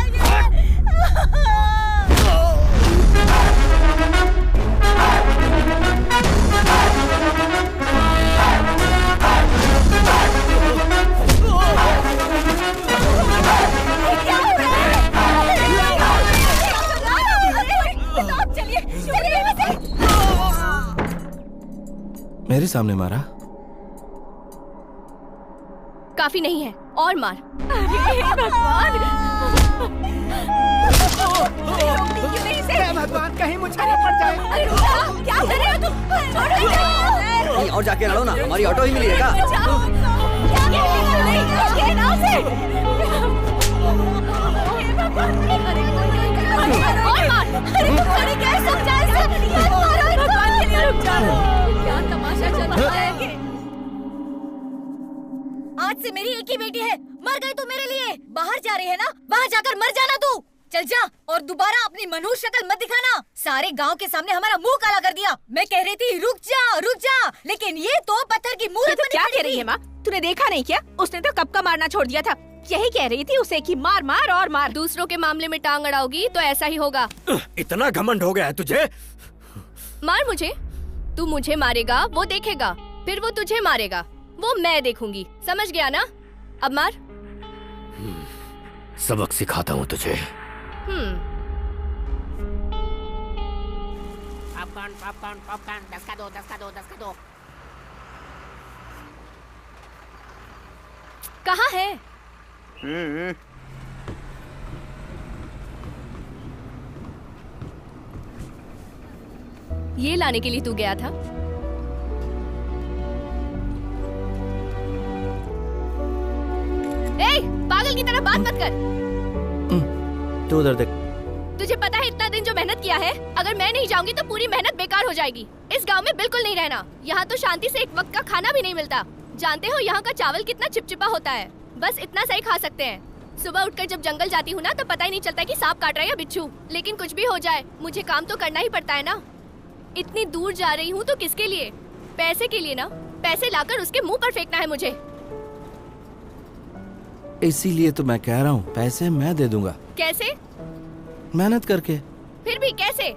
मेरे सामने मारा? काफी नहीं है, और मार। भगवान कहीं मुझे नहीं पड़ जाए। अरे क्या कर रहे हो तुम? कहीं और जाके लड़ो ना, हमारी ऑटो ही मिली है क्या? क्या तमाशा चल रहा है? आज से मेरी एक ही बेटी है। मर गई तू मेरे लिए। बाहर जा रही है ना, वहाँ जाकर मर जाना तू। चल जा और दोबारा अपनी मनुष्य शक्ल मत दिखाना। सारे गांव के सामने हमारा मुंह काला कर दिया। मैं कह रही थी रुक जा, लेकिन ये तो पत्थर की मूर्त बनी क्या खड़ी कह रही थी। है माँ? तूने देखा नहीं क्या? उसने तो कब का मारना छोड़ दिया था। यही कह रही थी उसे कि मार मार और मार। दूसरों के मामले में टांग अड़ाओगी तो ऐसा ही होगा। इतना घमंड हो गया है तुझे? मार मुझे। तू मुझे मारेगा, वो देखेगा, फिर वो तुझे मारेगा, वो मैं देखूंगी। समझ गया ना? अब मार। सबक सिखाता हूँ तुझे। पॉपकॉर्न पॉपकॉर्न पॉपकॉर्न 10 का दो 10 का दो 10 का दो। कहाँ है? ये लाने के लिए तू गया था? ए, पागल की तरह बात मत कर। तू उधर देख। तुझे पता है इतना दिन जो मेहनत किया है, अगर मैं नहीं जाऊंगी तो पूरी मेहनत बेकार हो जाएगी। इस गांव में बिल्कुल नहीं रहना। यहाँ तो शांति से एक वक्त का खाना भी नहीं मिलता। जानते हो यहाँ का चावल कितना चिपचिपा होता है? बस इतना सही खा सकते हैं। सुबह उठकर जब जंगल जाती हूँ ना, तो पता ही नहीं चलता कि सांप काट रहा है या बिच्छू। लेकिन कुछ भी हो जाए, मुझे काम तो करना ही पड़ता है ना। इतनी दूर जा रही हूँ तो किसके लिए? पैसे के लिए ना। पैसे लाकर उसके मुंह पर फेंकना है मुझे। इसीलिए तो मैं कह रहा हूँ पैसे मैं दे दूंगा। कैसे? मेहनत करके। फिर भी कैसे?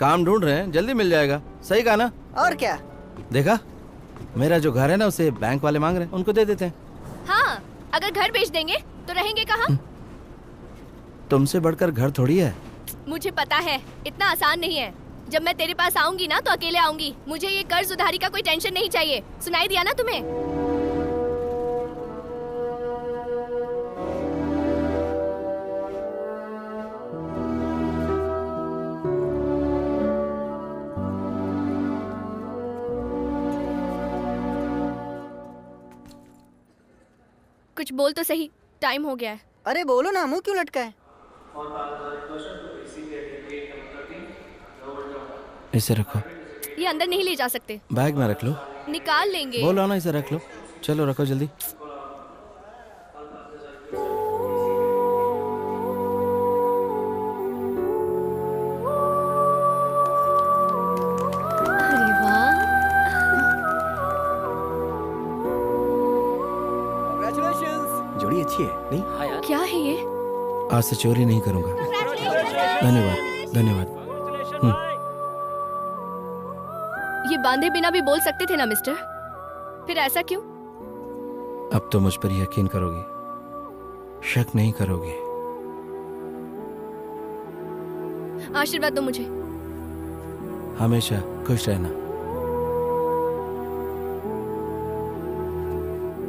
काम ढूंढ रहे हैं, जल्दी मिल जाएगा। सही कहा ना? और क्या? देखा, मेरा जो घर है ना उसे बैंक वाले मांग रहे हैं, उनको दे देते हैं। हाँ, अगर घर बेच देंगे तो रहेंगे कहाँ? तुमसे बढ़कर घर थोड़ी है। मुझे पता है, इतना आसान नहीं है। जब मैं तेरे पास आऊंगी ना तो अकेले आऊंगी। मुझे ये कर्ज उधारी का कोई टेंशन नहीं चाहिए। सुनाई दिया ना तुम्हें? कुछ बोल तो सही, टाइम हो गया है। अरे बोलो ना, मुंह क्यों लटका है? इसे रखो। ये अंदर नहीं ले जा सकते। बैग में रख लो। निकाल लेंगे। बोलो ना, इसे रख लो। चलो रखो जल्दी। अरे वाह, जोड़ी अच्छी है नहीं? हाँ यार। क्या है ये? आज से चोरी नहीं करूंगा। धन्यवाद धन्यवाद। ये बांधे बिना भी बोल सकते थे ना मिस्टर। फिर ऐसा क्यों? अब तो मुझ पर यकीन करोगी, शक नहीं करोगी। आशीर्वाद दो मुझे। हमेशा खुश रहना।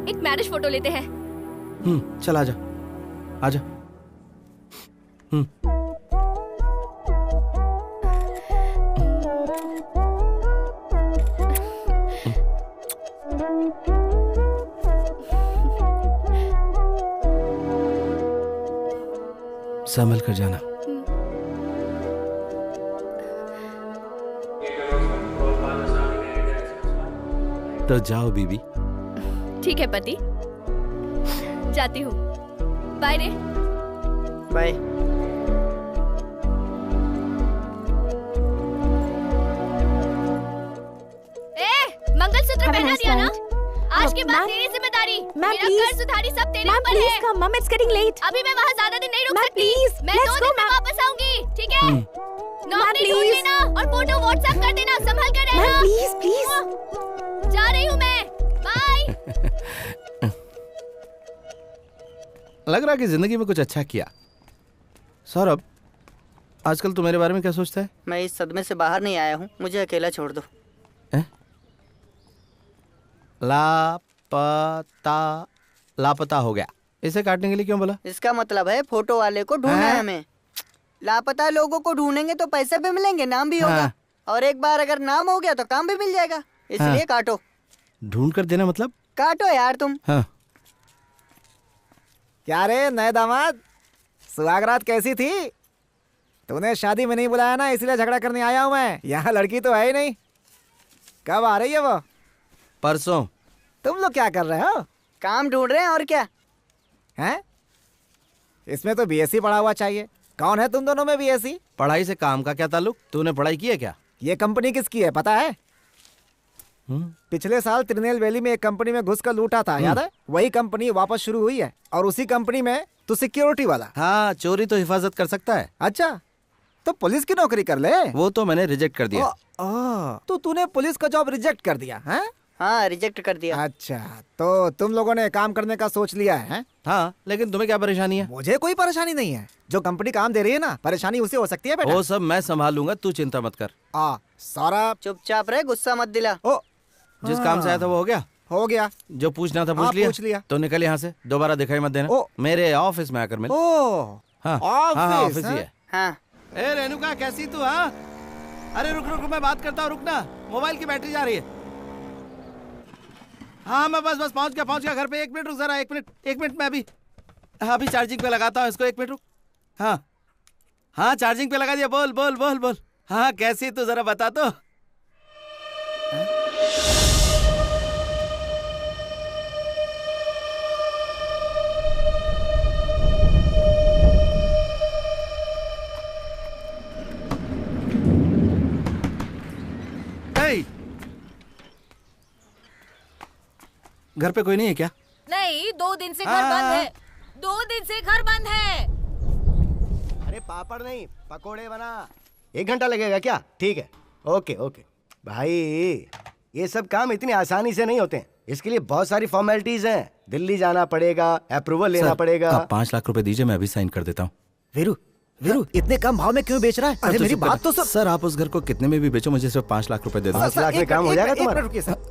एक मैरिज फोटो लेते हैं। चल आजा आजा। संभल कर जाना। तो जाओ बीबी। ठीक है पति, जाती हूँ। बाय रे। बाय। मंगलसूत्र पहना दिया ना? आज के बाद तेरी जिम्मेदारी। मेरा कर्ज उधारी सब तेरे ऊपर है। Come, Mom, it's getting late. अभी मैं वहाँ ज्यादा दिन नहीं रुक सकती। मैं 2 दिन में वापस आऊंगी, ठीक है? नौकरी ढूंढ लेना और फोटो व्हाट्सएप कर देना, संभल कर रहना। प्लीज। जा रही हूँ मैं। बाय। लग रहा कि जिंदगी में कुछ अच्छा किया। सौरभ, आजकल तू मेरे बारे में क्या सोचता है? मैं इस सदमे से बाहर नहीं आया हूँ, मुझे अकेला छोड़ दो। लापता हो गया। इसे काटने के लिए क्यों बोला? इसका मतलब है फोटो वाले को ढूंढना है हमें। लापता लोगों को ढूंढेंगे तो पैसे भी मिलेंगे, नाम भी होगा। और एक बार अगर नाम हो गया तो काम भी मिल जाएगा, इसलिए काटो। ढूंढ कर देना मतलब? काटो यार तुम। क्या रे नए दामाद, सुहागरात कैसी थी? तूने शादी में नहीं बुलाया ना, इसलिए झगड़ा करने आया हूँ मैं। यहाँ लड़की तो है ही नहीं। कब आ रही है वो? परसों। तुम लोग क्या कर रहे हो? काम ढूंढ रहे हैं और क्या हैं? इसमें तो बीएससी पढ़ा हुआ चाहिए। कौन है तुम दोनों में बीएससी? पढ़ाई से काम का क्या ताल्लुक? तूने पढ़ाई की है क्या? ये कंपनी किसकी है पता है? पिछले साल त्रिनेलवेली में एक कंपनी में घुस कर लूटा था, याद है? वही कंपनी वापस शुरू हुई है और उसी कंपनी में तू सिक्योरिटी वाला। हाँ, चोरी तो हिफाजत कर सकता है। अच्छा, तो पुलिस की नौकरी कर ले। वो तो मैंने रिजेक्ट कर दिया। तो तूने पुलिस का जॉब रिजेक्ट कर दिया है? हाँ, रिजेक्ट कर दिया। अच्छा, तो तुम लोगों ने काम करने का सोच लिया है? हाँ, लेकिन तुम्हें क्या परेशानी है? मुझे कोई परेशानी नहीं है। जो कंपनी काम दे रही है ना, परेशानी उसे हो सकती है बेटा। वो सब मैं संभाल लूंगा, तू चिंता मत कर। सौरभ चुपचाप रहे, गुस्सा मत दिला। जिस काम से आया था वो हो गया? हो गया। जो पूछना था पूछ लिया। तो निकल यहाँ से, दोबारा दिखाई मत देना। मेरे ऑफिस में आकर मिल। ऑफिस ही है। ए रेणुका, कैसी तू? हाँ, अरे रुक रुक, मैं बात करता हूँ, रुकना, मोबाइल की बैटरी जा रही है। हाँ, मैं बस पहुंच गया घर पे। 1 मिनट रुक जरा, 1 मिनट मैं अभी चार्जिंग पे लगाता हूँ इसको। 1 मिनट रुक। हाँ, चार्जिंग पे लगा दिया। बोल। हाँ, कैसी तू, जरा बता तो। घर पे कोई नहीं है क्या? नहीं, 2 दिन से घर बंद है। 2 दिन से घर बंद है। अरे पापड़ नहीं, पकोड़े बना। 1 घंटा लगेगा क्या? ठीक है, ओके भाई। ये सब काम इतनी आसानी से नहीं होते हैं, इसके लिए बहुत सारी फॉर्मेलिटीज हैं। दिल्ली जाना पड़ेगा, अप्रूवल लेना पड़ेगा। आप 5 लाख रुपए दीजिए, मैं अभी साइन कर देता हूँ। वीरू, इतने कम भाव में क्यों बेच रहा है? अरे मेरी बात तो सुन। सर, आप उस घर को कितने में भी बेचो, मुझे सिर्फ 5 लाख रुपए दे दो। 5 लाख में काम हो जाएगा तुम्हारा।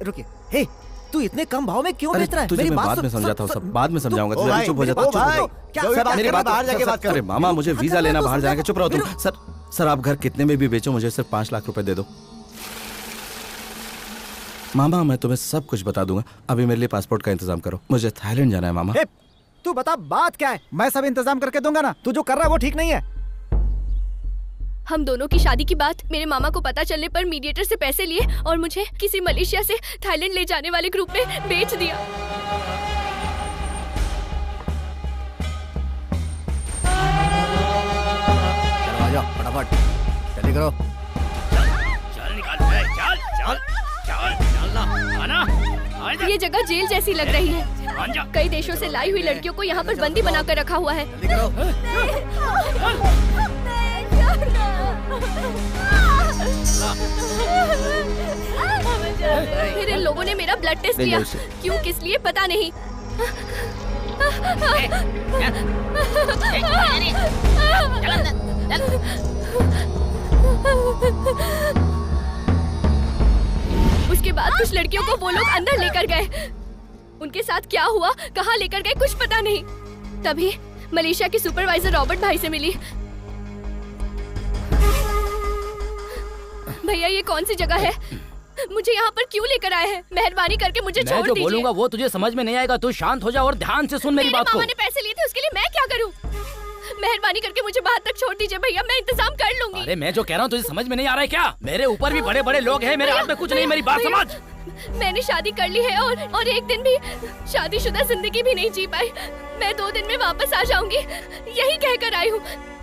रुकिए। हे, तू इतने कम भाव में क्यों बेच रहा है? तुझे मैं बाद में समझाता हूँ, सब बाद में समझाऊंगा। तू चुप हो जा। मेरी बात बाहर जाके बात करो। अरे मामा, मुझे वीजा लेना, बाहर जाके। चुप रहो तुम। सर, आप घर कितने में भी बेचो, मुझे सिर्फ 5 लाख रुपए दे दो। मामा, मैं तुम्हें सब कुछ बता दूंगा। अभी मेरे लिए पासपोर्ट का इंतजाम करो, मुझे थाईलैंड जाना है। मामा, तू बता बात क्या है? मैं सब इंतजाम करके दूंगा ना। तू जो कर रहा है वो ठीक नहीं है। हम दोनों की शादी की बात मेरे मामा को पता चलने पर मीडिएटर से पैसे लिए और मुझे किसी मलेशिया से थाईलैंड ले जाने वाले ग्रुप में बेच दिया। चलो आ जाओ, फटाफट जल्दी करो। चल निकाल, चल ना, आना। ये जगह जेल जैसी लग रही है। कई देशों से लाई हुई लड़कियों को यहाँ पर बंदी बनाकर रखा हुआ है। फिर इन लोगों ने मेरा ब्लड टेस्ट किया, क्यों किस लिए पता नहीं। उसके बाद कुछ लड़कियों को वो लोग अंदर लेकर गए। उनके साथ क्या हुआ, कहाँ लेकर गए, कुछ पता नहीं। तभी मलेशिया के सुपरवाइजर रॉबर्ट भाई से मिली। भैया, ये कौन सी जगह है? मुझे यहाँ पर क्यों लेकर आए हैं? मेहरबानी करके मुझे छोड़ दीजिए। मैं जो बोलूंगा वो तुझे समझ में नहीं आएगा। तू शांत हो जा और ध्यान से सुन मेरी बात को। मामा ने पैसे लिए थे, उसके लिए मैं क्या करूँ? मेहरबानी करके मुझे बाहर तक छोड़ दीजिए भैया, मैं इंतजाम कर लूंगी। अरे मैं जो कह रहा हूँ तुझे समझ में नहीं आ रहा है क्या? मेरे ऊपर भी बड़े बड़े लोग हैं, मेरे हाथ में कुछ नहीं। मेरी बात समझ। मैंने शादी कर ली है और एक दिन भी शादीशुदा जिंदगी भी नहीं जी पाई। मैं 2 दिन में वापस आ जाऊंगी, यही कहकर आई हूँ।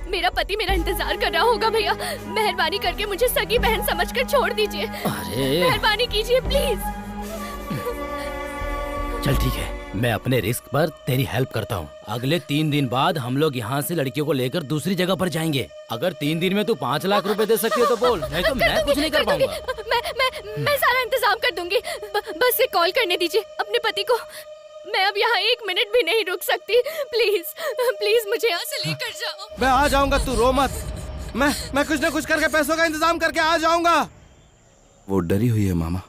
मेरा पति मेरा इंतजार कर रहा होगा। भैया मेहरबानी करके मुझे सगी बहन समझकर छोड़ दीजिए। मेहरबानी कीजिए प्लीज। चल ठीक है, मैं अपने रिस्क पर तेरी हेल्प करता हूँ। अगले 3 दिन बाद हम लोग यहाँ से लड़कियों को लेकर दूसरी जगह पर जाएंगे। अगर 3 दिन में तू 5 लाख रुपए दे सकती है तो बोल, नहीं तो मैं कुछ नहीं कर पाऊंगा। मैं सारा इंतजाम कर दूंगी। बस एक कॉल करने दीजिए अपने पति को। मैं अब यहाँ 1 मिनट भी नहीं रुक सकती। प्लीज प्लीज मुझे यहाँ से लेकर जाओ। मैं आ जाऊंगा, तू रो मत। मैं कुछ ना कुछ करके पैसों का इंतजाम करके आ जाऊंगा। वो डरी हुई है मामा,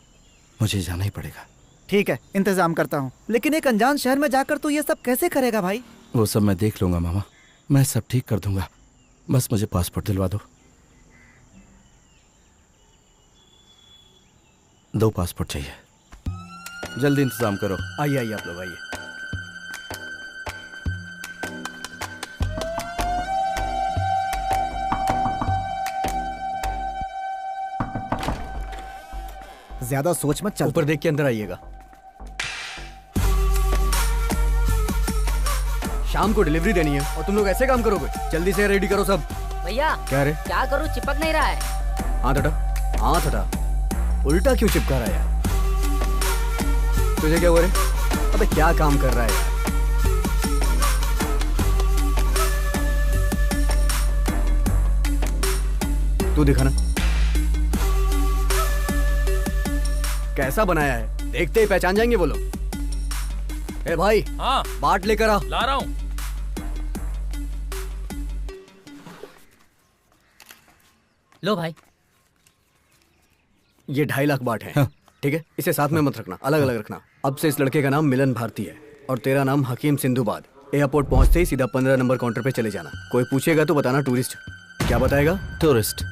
मुझे जाना ही पड़ेगा। ठीक है, इंतजाम करता हूँ, लेकिन एक अनजान शहर में जाकर तू ये सब कैसे करेगा भाई? वो सब मैं देख लूंगा मामा, मैं सब ठीक कर दूंगा। बस मुझे पासपोर्ट दिलवा दो। 2 पासपोर्ट चाहिए, जल्दी इंतजाम करो। आइए आइए आप लोग आइए। ज्यादा सोच मत, चल। ऊपर देख के अंदर आइएगा। शाम को डिलीवरी देनी है और तुम लोग ऐसे काम करोगे? जल्दी से रेडी करो सब। भैया क्या रे? क्या करूँ, चिपक नहीं रहा है। हाथ हटा, हाथ हटा। उल्टा क्यों चिपका रहा है यार? तुझे क्या हुआ रे? अबे क्या काम कर रहा है यार? तू दिखाना कैसा बनाया है, देखते ही पहचान जाएंगे वो लोग। ए भाई, हाँ बाट लेकर आ। ला रहा हूँ। लो भाई, ये 2.5 लाख बाट है। ठीक है, इसे साथ में मत रखना, अलग अलग रखना। अब से इस लड़के का नाम मिलन भारती है और तेरा नाम हकीम सिंधुबाद। एयरपोर्ट पहुंचते ही सीधा 15 नंबर काउंटर पे चले जाना। कोई पूछेगा तो बताना टूरिस्ट। क्या बताएगा? टूरिस्ट।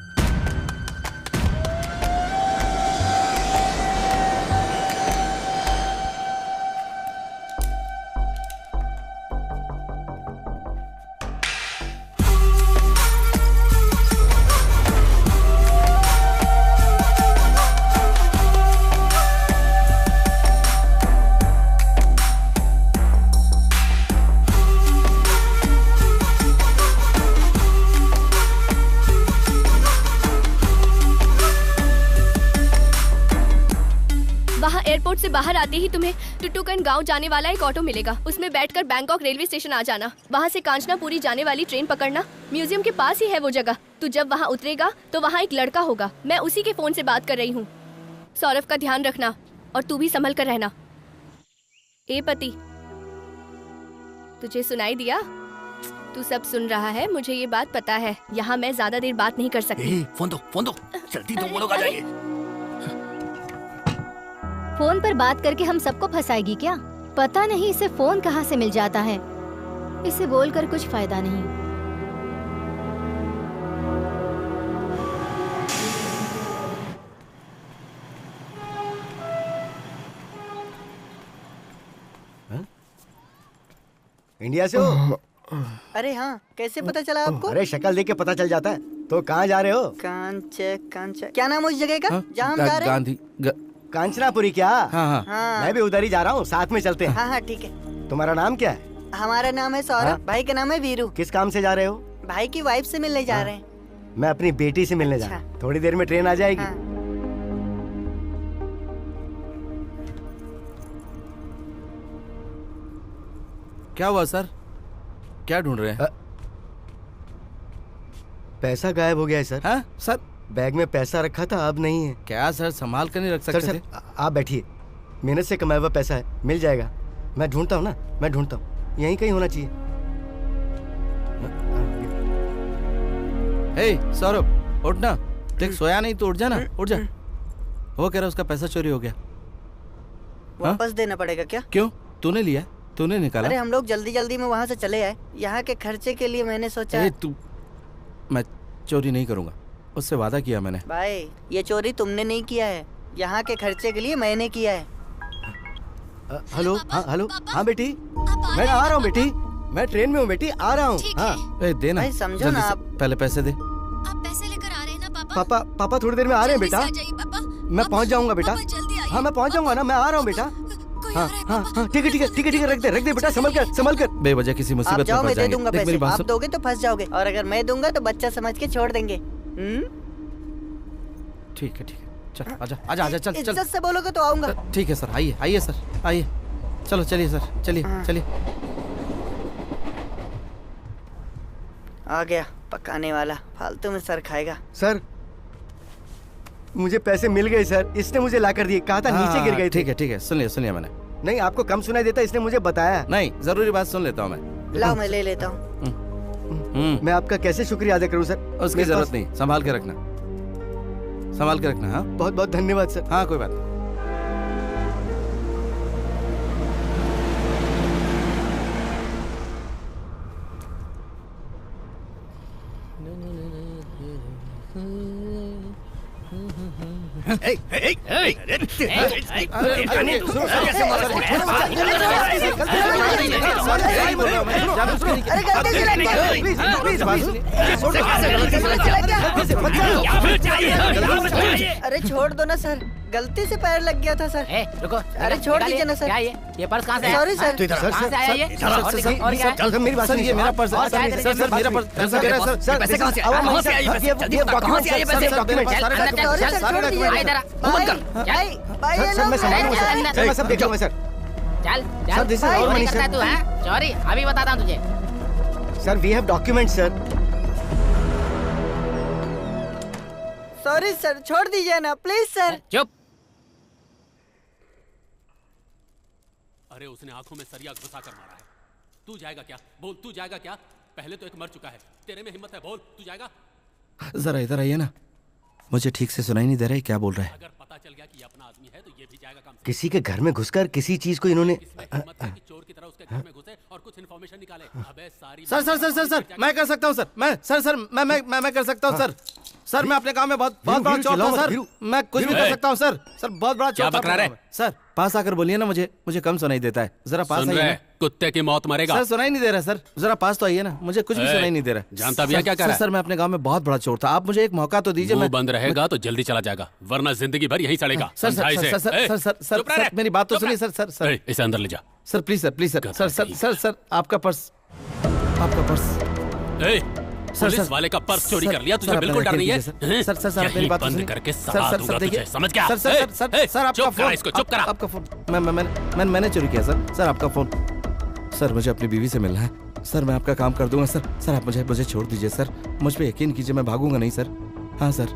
एयरपोर्ट से बाहर आते ही तुम्हें टुटुकन गांव जाने वाला एक ऑटो मिलेगा। उसमें बैठकर बैंकॉक रेलवे स्टेशन आ जाना। वहां से कांचनापुरी जाने वाली ट्रेन पकड़ना। म्यूजियम के पास ही है वो जगह। तू जब वहां उतरेगा तो वहां एक लड़का होगा, मैं उसी के फोन से बात कर रही हूँ। सौरभ का ध्यान रखना और तू भी संभल कर रहना। ए पति, तुझे सुनाई दिया? तू सब सुन रहा है, मुझे ये बात पता है। यहाँ मैं ज्यादा देर बात नहीं कर सकती। फोन दो जल्दी दो, वो लोग आ जाएंगे। फोन पर बात करके हम सबको फंसाएगी क्या? पता नहीं इसे फोन कहाँ से मिल जाता है। इसे बोलकर कुछ फायदा नहीं। इंडिया से हो? अरे हाँ, कैसे पता चला आपको? अरे शक्ल देख के पता चल जाता है। तो कहाँ जा रहे हो? कांच क्या नाम है उस जगह का जहाँ हम जा रहे हैं? गांधी कांचनापुरी। क्या? हाँ। मैं भी उधर ही जा रहा हूँ, साथ में चलते हैं। हाँ ठीक है। तुम्हारा नाम क्या है? हमारा नाम है सौरभ। भाई का नाम है वीरू। किस काम से जा रहे हो? भाई की वाइफ से मिलने जा रहे हैं। मैं अपनी बेटी से मिलने जा रहा हूँ। थोड़ी देर में ट्रेन आ जाएगी। क्या हुआ सर? क्या ढूंढ रहे हैं? पैसा गायब हो गया है सर। हाँ सर, बैग में पैसा रखा था, अब नहीं है। क्या सर, संभाल कर नहीं रख सकते? सर आप बैठिए, मेहनत से कमाया हुआ पैसा है, मिल जाएगा। मैं ढूंढता हूँ ना, मैं ढूंढता हूँ, यहीं कहीं होना चाहिए। हे सौरभ, उठना। देख सोया नहीं तो उठ जा ना, उठ जा। वो कह रहा उसका पैसा चोरी हो गया। वापस देना पड़ेगा क्या? क्यों? तूने लिया, तूने निकाला। अरे हम लोग जल्दी जल्दी में वहाँ से चले आए। यहाँ के खर्चे के लिए मैंने सोचा। मैं चोरी नहीं करूँगा, उससे वादा किया मैंने। भाई ये चोरी तुमने नहीं किया है, यहाँ के खर्चे के लिए मैंने किया है। हेलो। हाँ हेलो। हाँ बेटी, मैं आ रहा हूँ बेटी, मैं ट्रेन में हूँ बेटी, आ रहा हूँ। हाँ देना, समझो ना आप। पहले पैसे दे। आप पैसे लेकर आ रहे हैं ना पापा? पापा थोड़ी देर में आ रहे हैं बेटा। मैं पहुँच जाऊँगा बेटा। जल्दी आइए। हाँ मैं पहुंच जाऊंगा ना, मैं आ रहा हूँ बेटा। हाँ हाँ हाँ ठीक है ठीक है ठीक है ठीक है, रख दे बेटा, संभल कर। बेवजह किसी आप मुसीबत जाओ, में मैं फंस दे जाएंगे। दूंगा देख मेरी पैसे, बात आप सुन। दोगे तो फंस जाओगे, और अगर मैं दूंगा तो बच्चा समझ के छोड़ देंगे। ठीक है चल आजा आजा आजा चल चल। इज्जत से बोलोगे तो आऊंगा। ठीक है सर, आइए सर, आइए। चलो चलिए सर, चलिए। आ गया पकाने वाला, फालतू में सर खाएगा। सर मुझे पैसे मिल गए सर, इसने मुझे ला कर दिए, कहा था नीचे गिर गए थे। ठीक है सुन लिया मैंने। नहीं आपको कम सुनाई देता, इसने मुझे बताया। नहीं, जरूरी बात सुन लेता हूँ मैं। लाओ मैं ले लेता हूँ। मैं आपका कैसे शुक्रिया अदा करूँ सर? उसकी जरूरत नहीं, संभाल के रखना। हाँ बहुत बहुत धन्यवाद सर। हाँ कोई बात नहीं। अरे छोड़ दो ना सर, गलती से पैर लग गया था सर। रुको, अरे छोड़ दीजिए ना सर। क्या ये पर्स कहाँ से आया? Sorry sir. कहाँ से आया ये? और क्या है? मेरी बात सुनिए, मेरा पर्स और क्या है? सर मेरा पर्स सर पैसे कहाँ से आए? कहाँ से आए ये पैसे? जल्दी बता, कहाँ से आए ये पैसे? सर मैं संभालूंगा सर, मैं सब देखूंगा सर। चल sir, this is our money, करता है sir. तू, हैं? चोरी अभी बताता हूँ तुझे। Sir we have document sir. Sorry sir, छोड़ दीजिए ना प्लीज सर। चुप। अरे उसने आंखों में सरिया घुसा कर मारा है। तू जाएगा क्या? बोल, तू जाएगा क्या? पहले तो एक मर चुका है, तेरे में हिम्मत है, बोल तू जाएगा? जरा इधर आइए ना, मुझे ठीक से सुनाई नहीं दे रहा है, क्या बोल रहा है? अगर पता चल गया कि ये अपना आदमी है तो ये भी जाएगा काम से। किसी के घर में घुसकर किसी चीज को इन्होंने चोर की तरह उसके घर में घुसे और कुछ इन्फॉर्मेशन निकाले। अबे सारी सर मैं कर सकता हूँ सर, मैं कर सकता हूँ सर मैं अपने काम में बहुत बड़ा चोर हूँ सर, मैं कुछ भी कर सकता हूँ सर बहुत बड़ा क्या बकरा रहे? सर पास आकर बोलिए ना, मुझे कम सुनाई देता है, जरा पास सुन आइए रहे? कुत्ते की मौत मरेगा। सर सुनाई नहीं दे रहा सर, जरा पास तो आइए ना, मुझे कुछ भी सुनाई नहीं दे रहा। जानता भी है क्या कर रहा है? सर मैं अपने गांव में बहुत बड़ा चोर था, आप मुझे एक मौका तो दीजिए। मुंह बंद रहेगा तो जल्दी चला जाएगा, वरना जिंदगी भर यहीं सड़ेगा। सर मेरी बात तो सुनिए सर। इसे अंदर ले जा। सर प्लीज सर आपका पर्स पुलिस वाले का पर्स चोरी कर लिया, तुझे बिल्कुल डर नहीं है? सर मेरी बात बंद करके सलाह दूंगा तुझे, समझ गया? सर आपका फोन, इसको चुप करा। आपका फोन मैंने चोरी किया सर आपका फोन। सर मुझे अपनी बीवी से मिलना है सर, मैं आपका काम कर दूंगा सर आप मुझे छोड़ दीजिए सर, मुझ पे यकीन कीजिए, मैं भागूंगा नहीं सर। हाँ सर।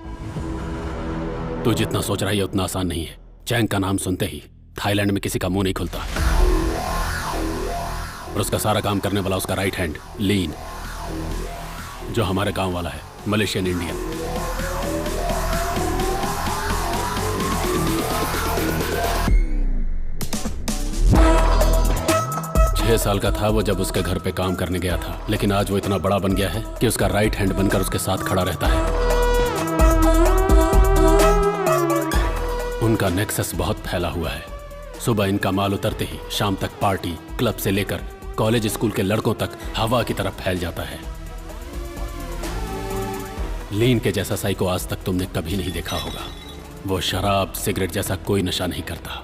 तू जितना सोच रहा है उतना आसान नहीं है। चैंग का नाम सुनते ही थाईलैंड में किसी का मुंह नहीं खुलता, और उसका सारा काम करने वाला उसका राइट हैंड लीन, जो हमारे गांव वाला है, मलेशियन इंडियन। छह साल का था वो जब उसके घर पे काम करने गया था, लेकिन आज वो इतना बड़ा बन गया है कि उसका राइट हैंड बनकर उसके साथ खड़ा रहता है। उनका नेक्सस बहुत फैला हुआ है। सुबह इनका माल उतरते ही शाम तक पार्टी, क्लब से लेकर कॉलेज स्कूल के लड़कों तक हवा की तरफ फैल जाता है। लीन के जैसा साइको आज तक तुमने कभी नहीं देखा होगा। वो शराब सिगरेट जैसा कोई नशा नहीं करता,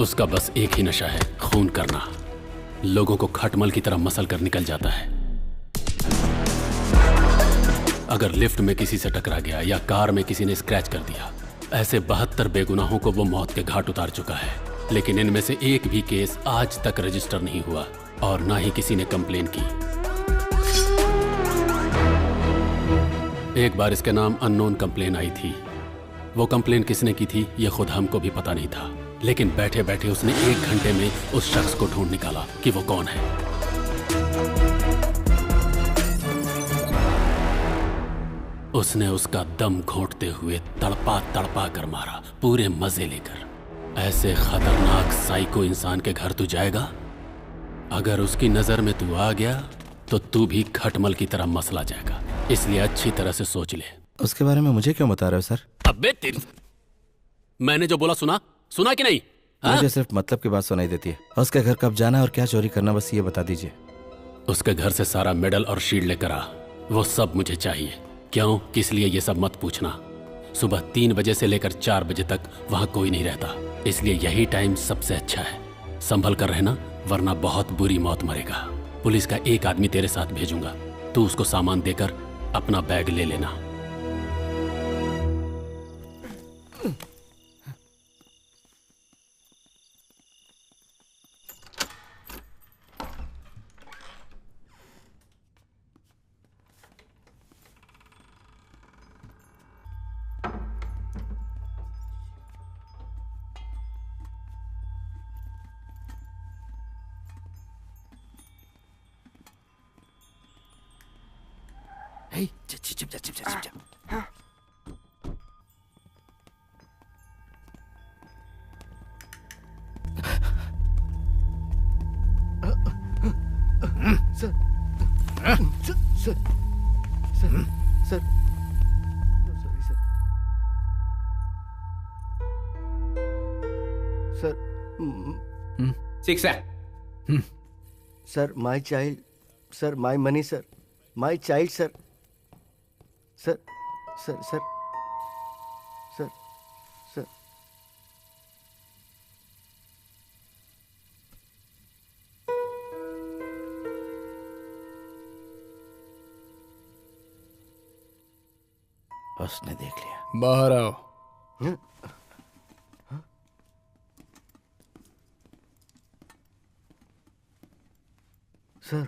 उसका बस एक ही नशा है, खून करना। लोगों को खटमल की तरह मसल कर निकल जाता है। अगर लिफ्ट में किसी से टकरा गया या कार में किसी ने स्क्रैच कर दिया, ऐसे 72 बेगुनाहों को वो मौत के घाट उतार चुका है, लेकिन इनमें से एक भी केस आज तक रजिस्टर नहीं हुआ और ना ही किसी ने कंप्लेन की। एक बार इसके नाम अननोन कंप्लेन आई थी। वो कंप्लेन किसने की थी ये खुद हमको भी पता नहीं था, लेकिन बैठे बैठे उसने 1 घंटे में उस शख्स को ढूंढ निकाला कि वो कौन है। उसने उसका दम घोंटते हुए तड़पा तड़पा कर मारा, पूरे मजे लेकर। ऐसे खतरनाक साइको इंसान के घर तू जाएगा? अगर उसकी नजर में तू आ गया तो तू भी खटमल की तरह मसला जाएगा, इसलिए अच्छी तरह से सोच ले। उसके बारे में मुझे क्यों बता रहे हो सर? अबे तेरी, मैंने जो बोला सुना कि नहीं? मुझे सिर्फ मतलब की बात सुनाई देती है। उसके घर कब जाना और क्या चोरी करना, बस ये बता दीजिए। उसके घर से सारा मेडल और शील्ड लेकर आ, वो सब मुझे चाहिए। क्यों, किस लिए, ये सब मत पूछना। सुबह 3 बजे से लेकर 4 बजे तक वहाँ कोई नहीं रहता, इसलिए यही टाइम सबसे अच्छा है। संभल कर रहना, वरना बहुत बुरी मौत मरेगा। पुलिस का एक आदमी तेरे साथ भेजूंगा, तू उसको सामान देकर अपना बैग ले लेना। Sir, my child, sir, my money, sir, my child, sir, sir, sir, sir, sir, sir. उसने देख लिया। बाहर आओ। सर,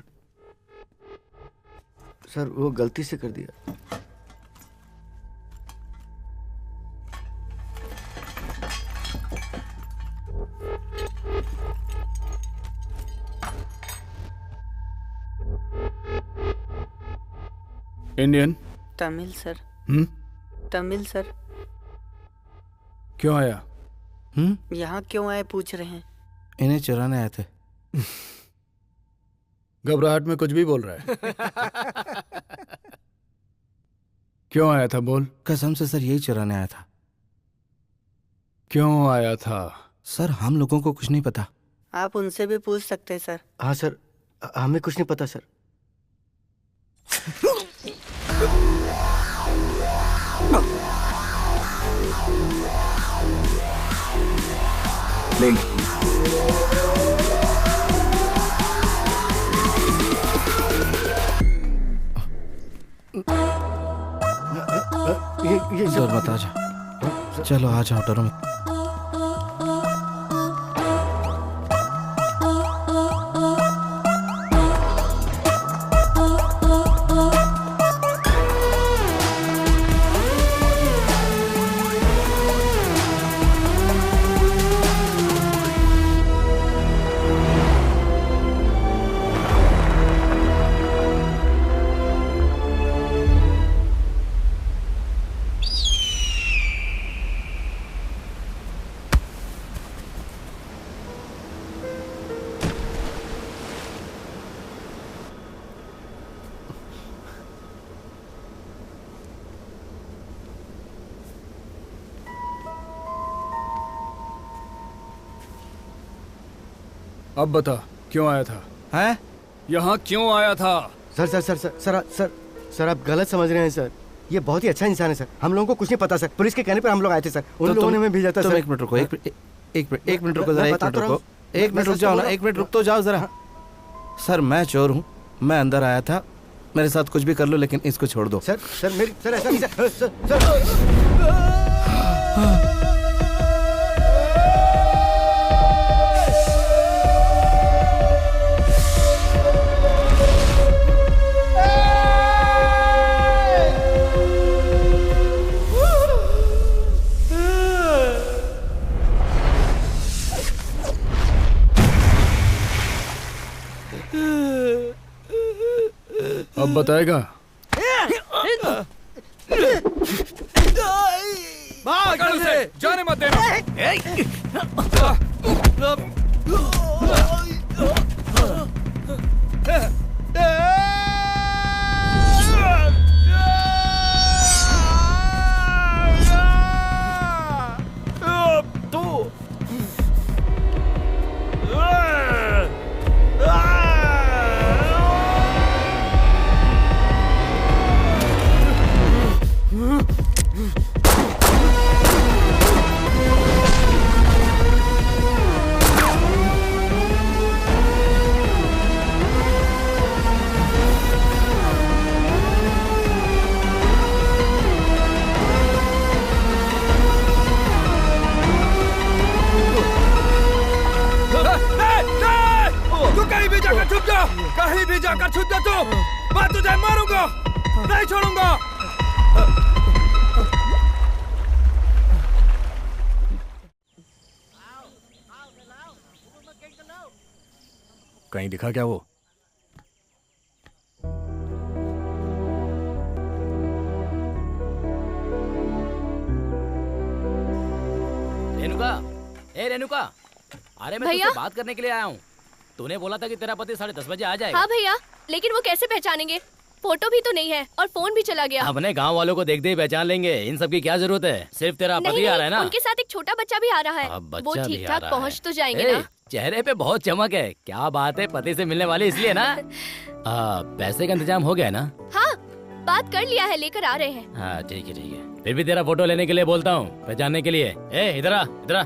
सर वो गलती से कर दिया। Indian? Tamil sir. Tamil sir. क्यों आया? यहाँ क्यों आए पूछ रहे हैं। इन्हें चुराने आए थे। घबराहट में कुछ भी बोल रहा है। क्यों आया था बोल? कसम से सर यही चुराने आया था। क्यों आया था? सर हम लोगों को कुछ नहीं पता। आप उनसे भी पूछ सकते हैं सर। हाँ सर, हमें कुछ नहीं पता सर। ये सर मत आ जाओ। चलो आ जाओ, डरो मत। अब बता क्यों आया था? हैं? यहाँ क्यों आया था? Sir sir sir sir sir sir sir आप गलत समझ रहे हैं सर। ये बहुत ही अच्छा इंसान है सर। हम लोगों को कुछ नहीं पता सर। पुलिस के कहने पर हम लोग आए थे सर। उन लोगों ने हमें भेजा था सर। एक मिनट रुको, एक मिनट रुको जरा, एक मिनट रुको, एक मिनट रुक जाओ ना, एक मिनट रुक तो जाओ जरा। सर मैं चोर हूँ, मैं अंदर आया था, मेरे साथ कुछ भी कर लो लेकिन इसको छोड़ दो। सर सर मेरी सर ऐसा नहीं सर। अब बताएगा? भाग से, जाने मत देना। अगर छूट गया तो मैं तुझे मारूंगा, नहीं छोड़ूंगा। कहीं दिखा क्या वो? रेनुका, ए रेनुका, अरे मैं भैया? तुझसे बात करने के लिए आया हूँ। तूने बोला था कि तेरा पति 10:30 बजे आ जाएगा। हाँ भैया, लेकिन वो कैसे पहचानेंगे? फोटो भी तो नहीं है और फोन भी चला गया। अपने गांव वालों को देखते ही पहचान लेंगे, इन सब की क्या जरूरत है? सिर्फ तेरा पति आ रहा है ना? उनके साथ एक छोटा बच्चा भी आ रहा है, वो ठीक ठाक पहुँच तो जाएंगे ना? चेहरे पे बहुत चमक है, क्या बात है, पति से मिलने वाले इसलिए ना? पैसे का इंतजाम हो गया ना? हाँ, बात कर लिया है, लेकर आ रहे हैं। हाँ ठीक है ठीक है, फिर भी तेरा फोटो लेने के लिए बोलता हूँ, पहचानने के लिए। ए इधर आ, इधर आ।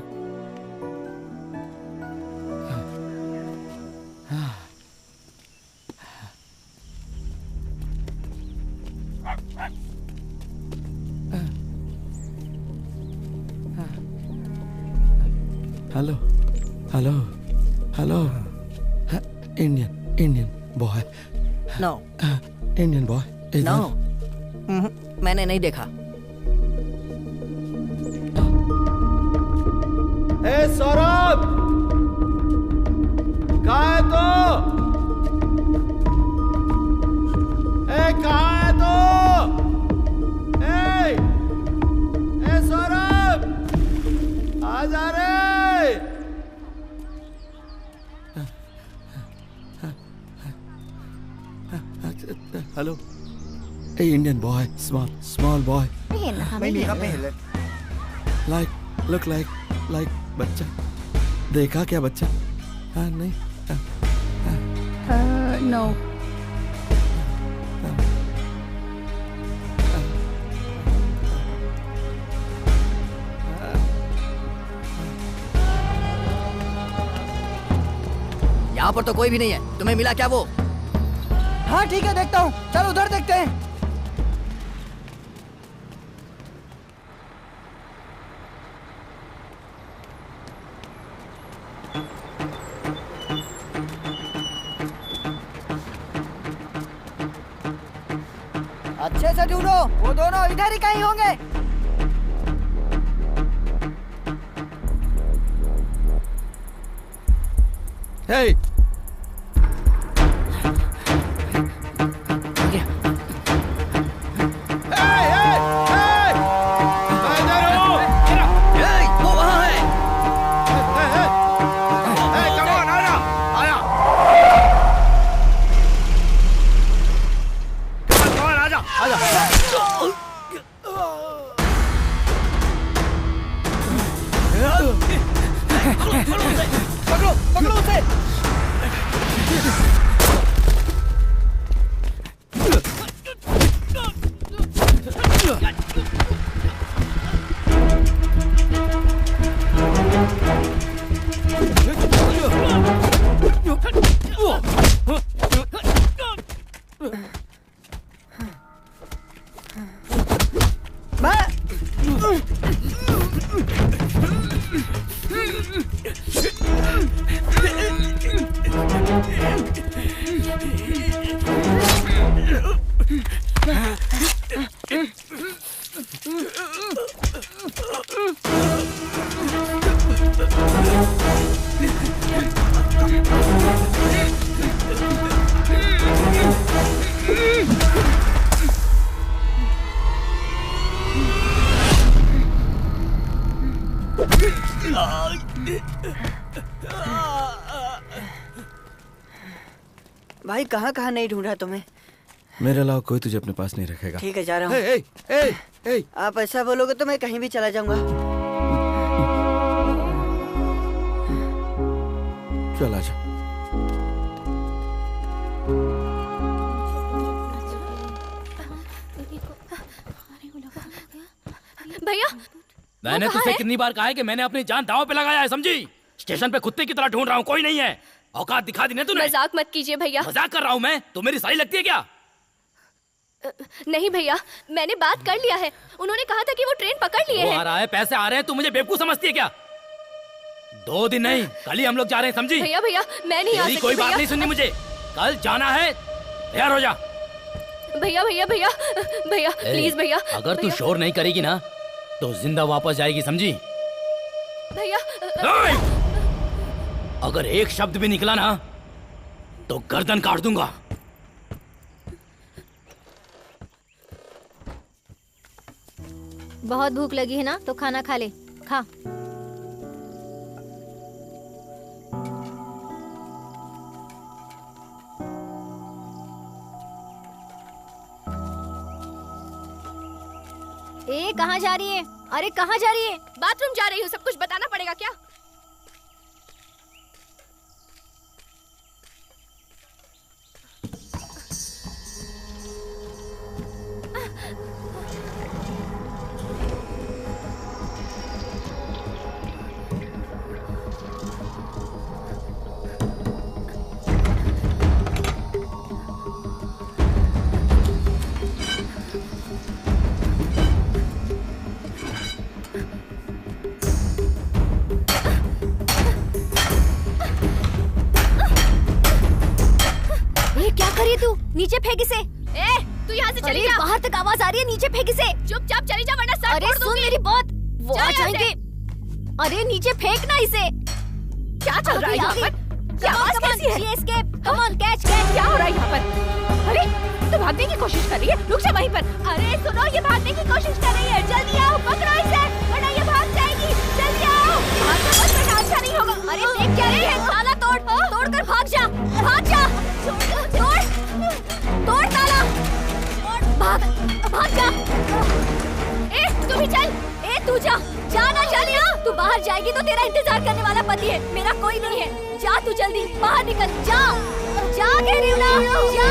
Hello hello hello, Indian boy. No Indian boy. No, मैंने नहीं देखा। ए सौरभ, कहाँ है तो? ए कहाँ है तो? ए सौरभ, आ जा रे। हेलो, ए Indian boy, small boy, like बच्चा। देखा क्या बच्चा? हाँ नहीं, नो। यहाँ पर तो कोई भी नहीं है, तुम्हें मिला क्या वो? हाँ ठीक है, देखता हूँ, चल उधर देखते हैं। अच्छे से ढूंढो, वो दोनों इधर ही कहीं होंगे। Hey! पकड़ो उसे। भाई कहाँ कहाँ नहीं ढूंढा तुम्हें? मेरे अलावा कोई तुझे अपने पास नहीं रखेगा। ठीक है, जा रहा हूँ। आप ऐसा बोलोगे तो मैं कहीं भी चला जाऊंगा। चल आजा। भैया, मैंने तुझसे कितनी बार कहा है कि मैंने अपनी जान दांव पे लगाया है, समझी? स्टेशन पे कुत्ते की तरह ढूंढ रहा हूँ, कोई नहीं है। औकात दिखा दी ना तूने। मजाक मत कीजिए भैया। मजाक कर रहा हूँ मैं? तू मेरी साली लगती है क्या? नहीं भैया, मैंने बात कर लिया है। उन्होंने कहा था कि वो ट्रेन पकड़ लिए हैं। आ रहा है, पैसे आ रहे हैं, तू मुझे बेवकूफ समझती है क्या? 2 दिन नहीं, कल ही हम लोग जा रहे हैं, समझी? भैया भैया, मैं नहीं आ सकती। कोई बात नहीं सुननी मुझे। कल जाना है तैयार हो जा। भैया भैया भैया भैया प्लीज भैया। अगर तू शोर नहीं करेगी ना तो जिंदा वापस जाएगी, समझी? भैया अगर एक शब्द भी निकला ना तो गर्दन काट दूंगा। बहुत भूख लगी है ना तो खाना खा ले, खा। ए कहाँ जा रही है? अरे कहाँ जा रही है? बाथरूम जा रही हूँ, सब कुछ बताना पड़ेगा क्या? नीचे फेंक इसे। तू यहाँ से चली जा। बाहर तक आवाज आ रही है, नीचे फेंक इसे। चुपचाप चली जा वरना सर अरे सुन मेरी बात, वो आ जाएंगे। अरे नीचे फेंकना इसे। क्या चल रहा है यहाँ पर? क्या आवाज कैसी है? Escape, come on catch catch. क्या हो रहा है यहाँ पर? अरे तो भागने की कोशिश कर रही है, रुक जा वहीं पर। अरे सुनो, ये भागने की कोशिश कर रही है, जल्दी आओ, पकड़ो इसे वरना ये भाग जाएगी। जल्दी आओ, भागना मत वरना अच्छा नहीं होगा। अरे देख क्या रही है? ताला तोड़, तोड़ कर भाग जा, भाग जा। तोड़ तोड़ ताला, भाग भाग जा। तू भी चल। तू जा, जा ना जालिया। तू बाहर जाएगी तो तेरा इंतजार करने वाला पति है, मेरा कोई नहीं है। जा तू जल्दी बाहर निकल, जा जा कह रही हूँ ना, जा।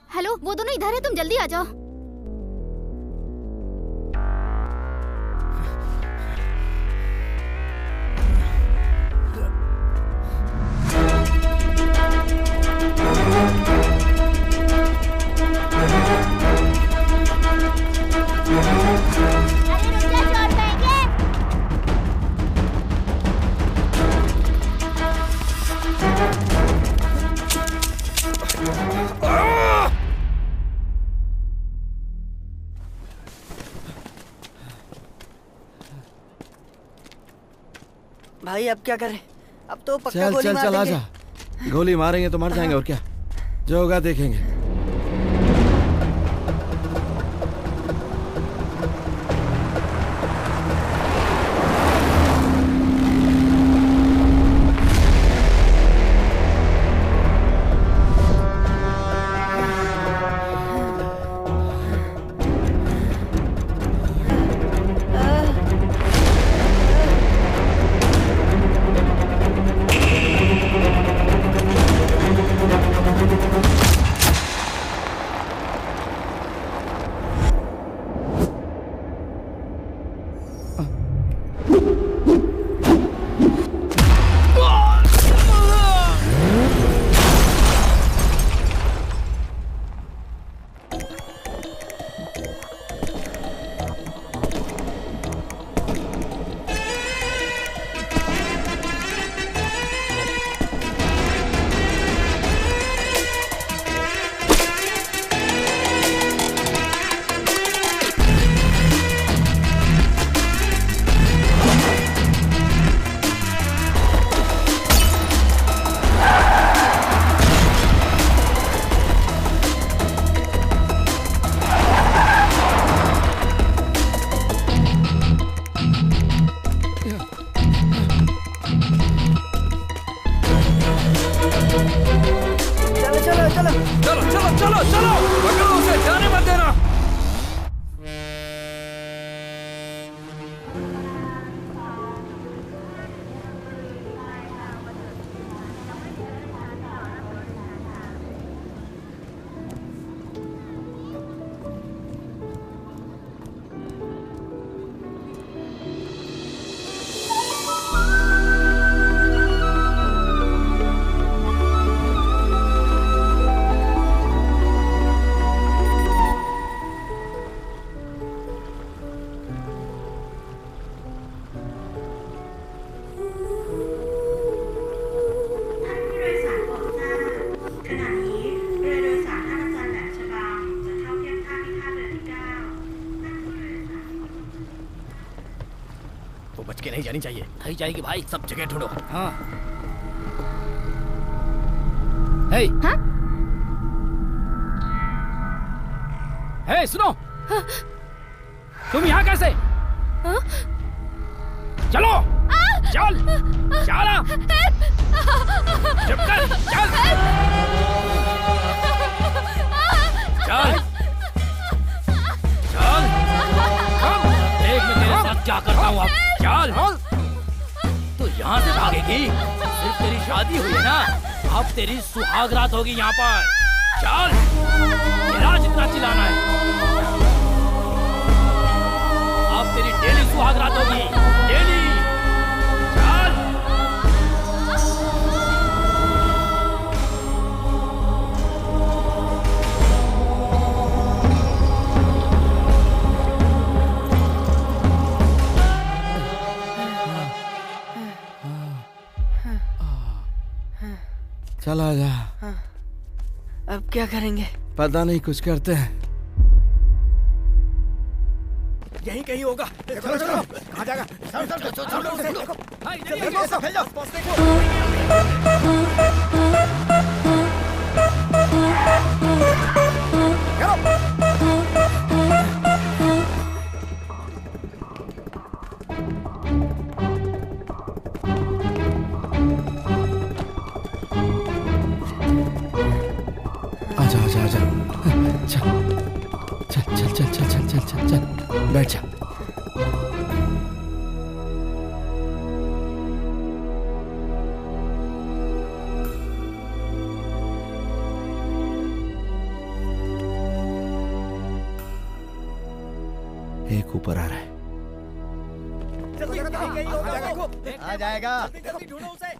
हेलो, वो दोनों इधर है, तुम जल्दी आ जाओ। भाई अब क्या करें? अब तो पक्का चल गोली चल मार चल देंगे। आजा, गोली मारेंगे तो मर जाएंगे और क्या, जो होगा देखेंगे। बच के नहीं जानी चाहिए। नहीं जाएगी भाई, सब जगह ढूंढो। हाँ। हे, हाँ? हे, सुनो। तुम यहाँ कैसे? हाँ? चलो, चल, चला। चुप कर, चल। चल, चल, देख मैं तेरे साथ क्या करता हूँ अब। चल, तो यहाँ से भागेगी? सिर्फ तेरी शादी हुई है ना, अब तेरी सुहाग रात होगी यहाँ पर। चल, तेरा जितना चिल्लाना है, अब तेरी डेली सुहाग रात होगी, डेली। चल। चला जा। अब क्या करेंगे? पता नहीं, कुछ करते हैं। यहीं कहीं होगा। चलो चलो, कहाँ जाएगा? आजा आजा आजा, चल चल चल चल चल चल चल चल चल, बैठ जा। एक ऊपर आ रहा है। आ जाएगा। ढूंढो उसे।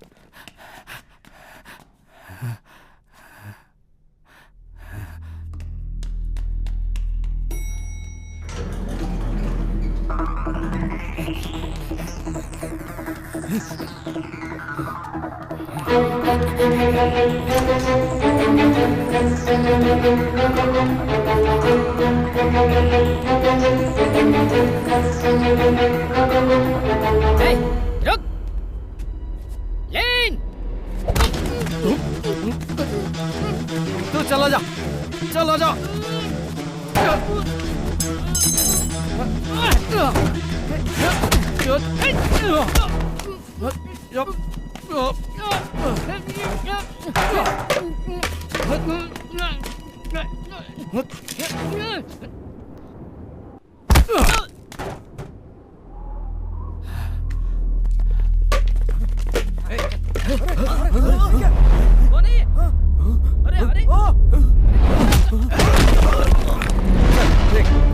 रुक! लेन! तू चला जा, चला जा।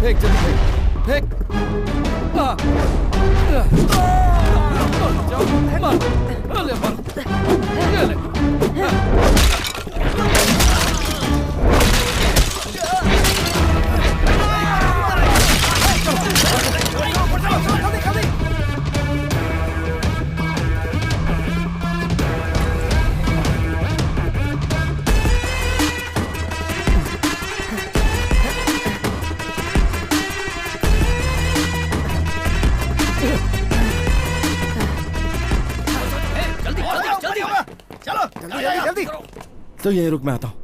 फेंक जल्दी फेंक, फेंक। जल्दी। तो यहीं रुक, मैं आता हूँ।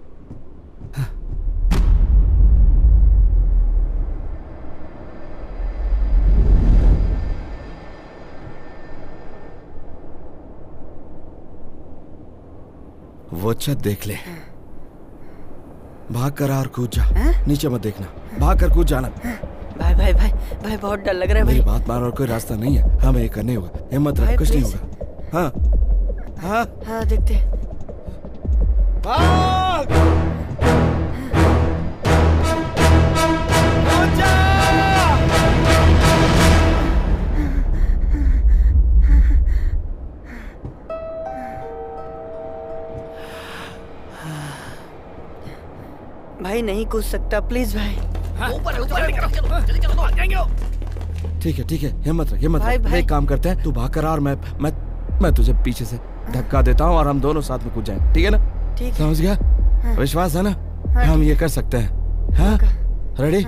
वो छत देख ले, भाग कर और कूद जा। नीचे मत देखना, भाग कर कूद जाना। भाई भाई भाई भाई, बहुत डर लग रहा है भाई। मेरी बात मान, और कोई रास्ता नहीं है, हमें ये करने होगा। हिम्मत रख, कुछ नहीं होगा। हाँ हाँ हाँ, देखते हैं। भाग! भाई नहीं कूद सकता, प्लीज भाई। ठीक है ठीक है, हिम्मत रख, हिम्मत भाई, रख। भाई। एक काम करते हैं, तू भाग कर और मैं तुझे पीछे से धक्का देता हूँ और हम दोनों साथ में कूद जाएंगे, ठीक है ना? ठीक है। समझ गया? हाँ। विश्वास है ना? हाँ, हम ये कर सकते हैं। हाँ, रेडी?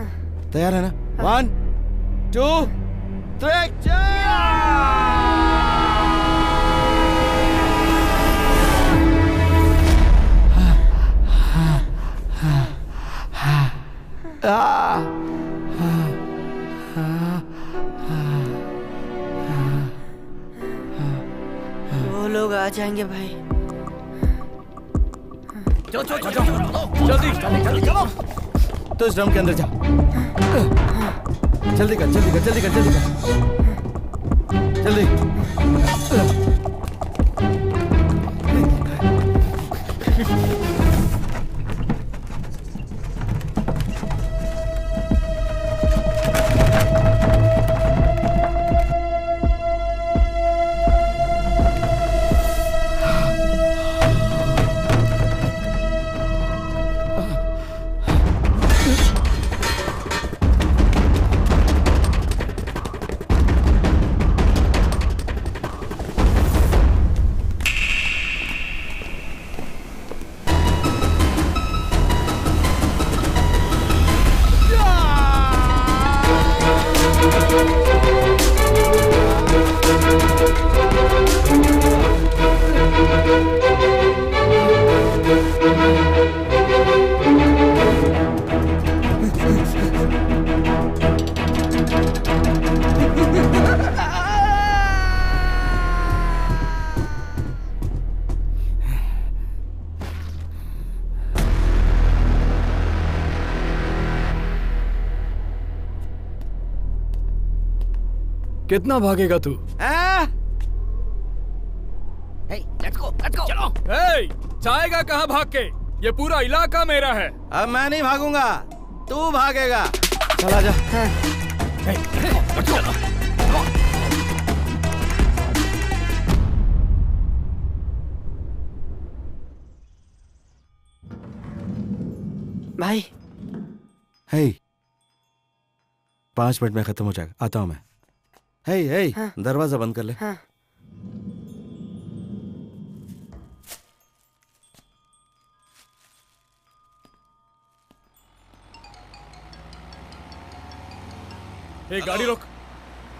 तैयार है ना? 1 2 3 चल! लोग आ जाएंगे भाई। चलो चलो चलो जल्दी जल्दी चलो। तो इस ड्रम के अंदर जा। जल्दी कर जल्दी कर जल्दी कर जल्दी कर जल्दी। कितना भागेगा तू? चलो। जाएगा कहाँ भाग के? ये पूरा इलाका मेरा है। अब मैं नहीं भागूंगा, तू भागेगा। चला जा। भाई हे 5 मिनट में खत्म हो जाएगा, आता हूं मैं। हे दरवाजा बंद कर ले। गाड़ी रोक,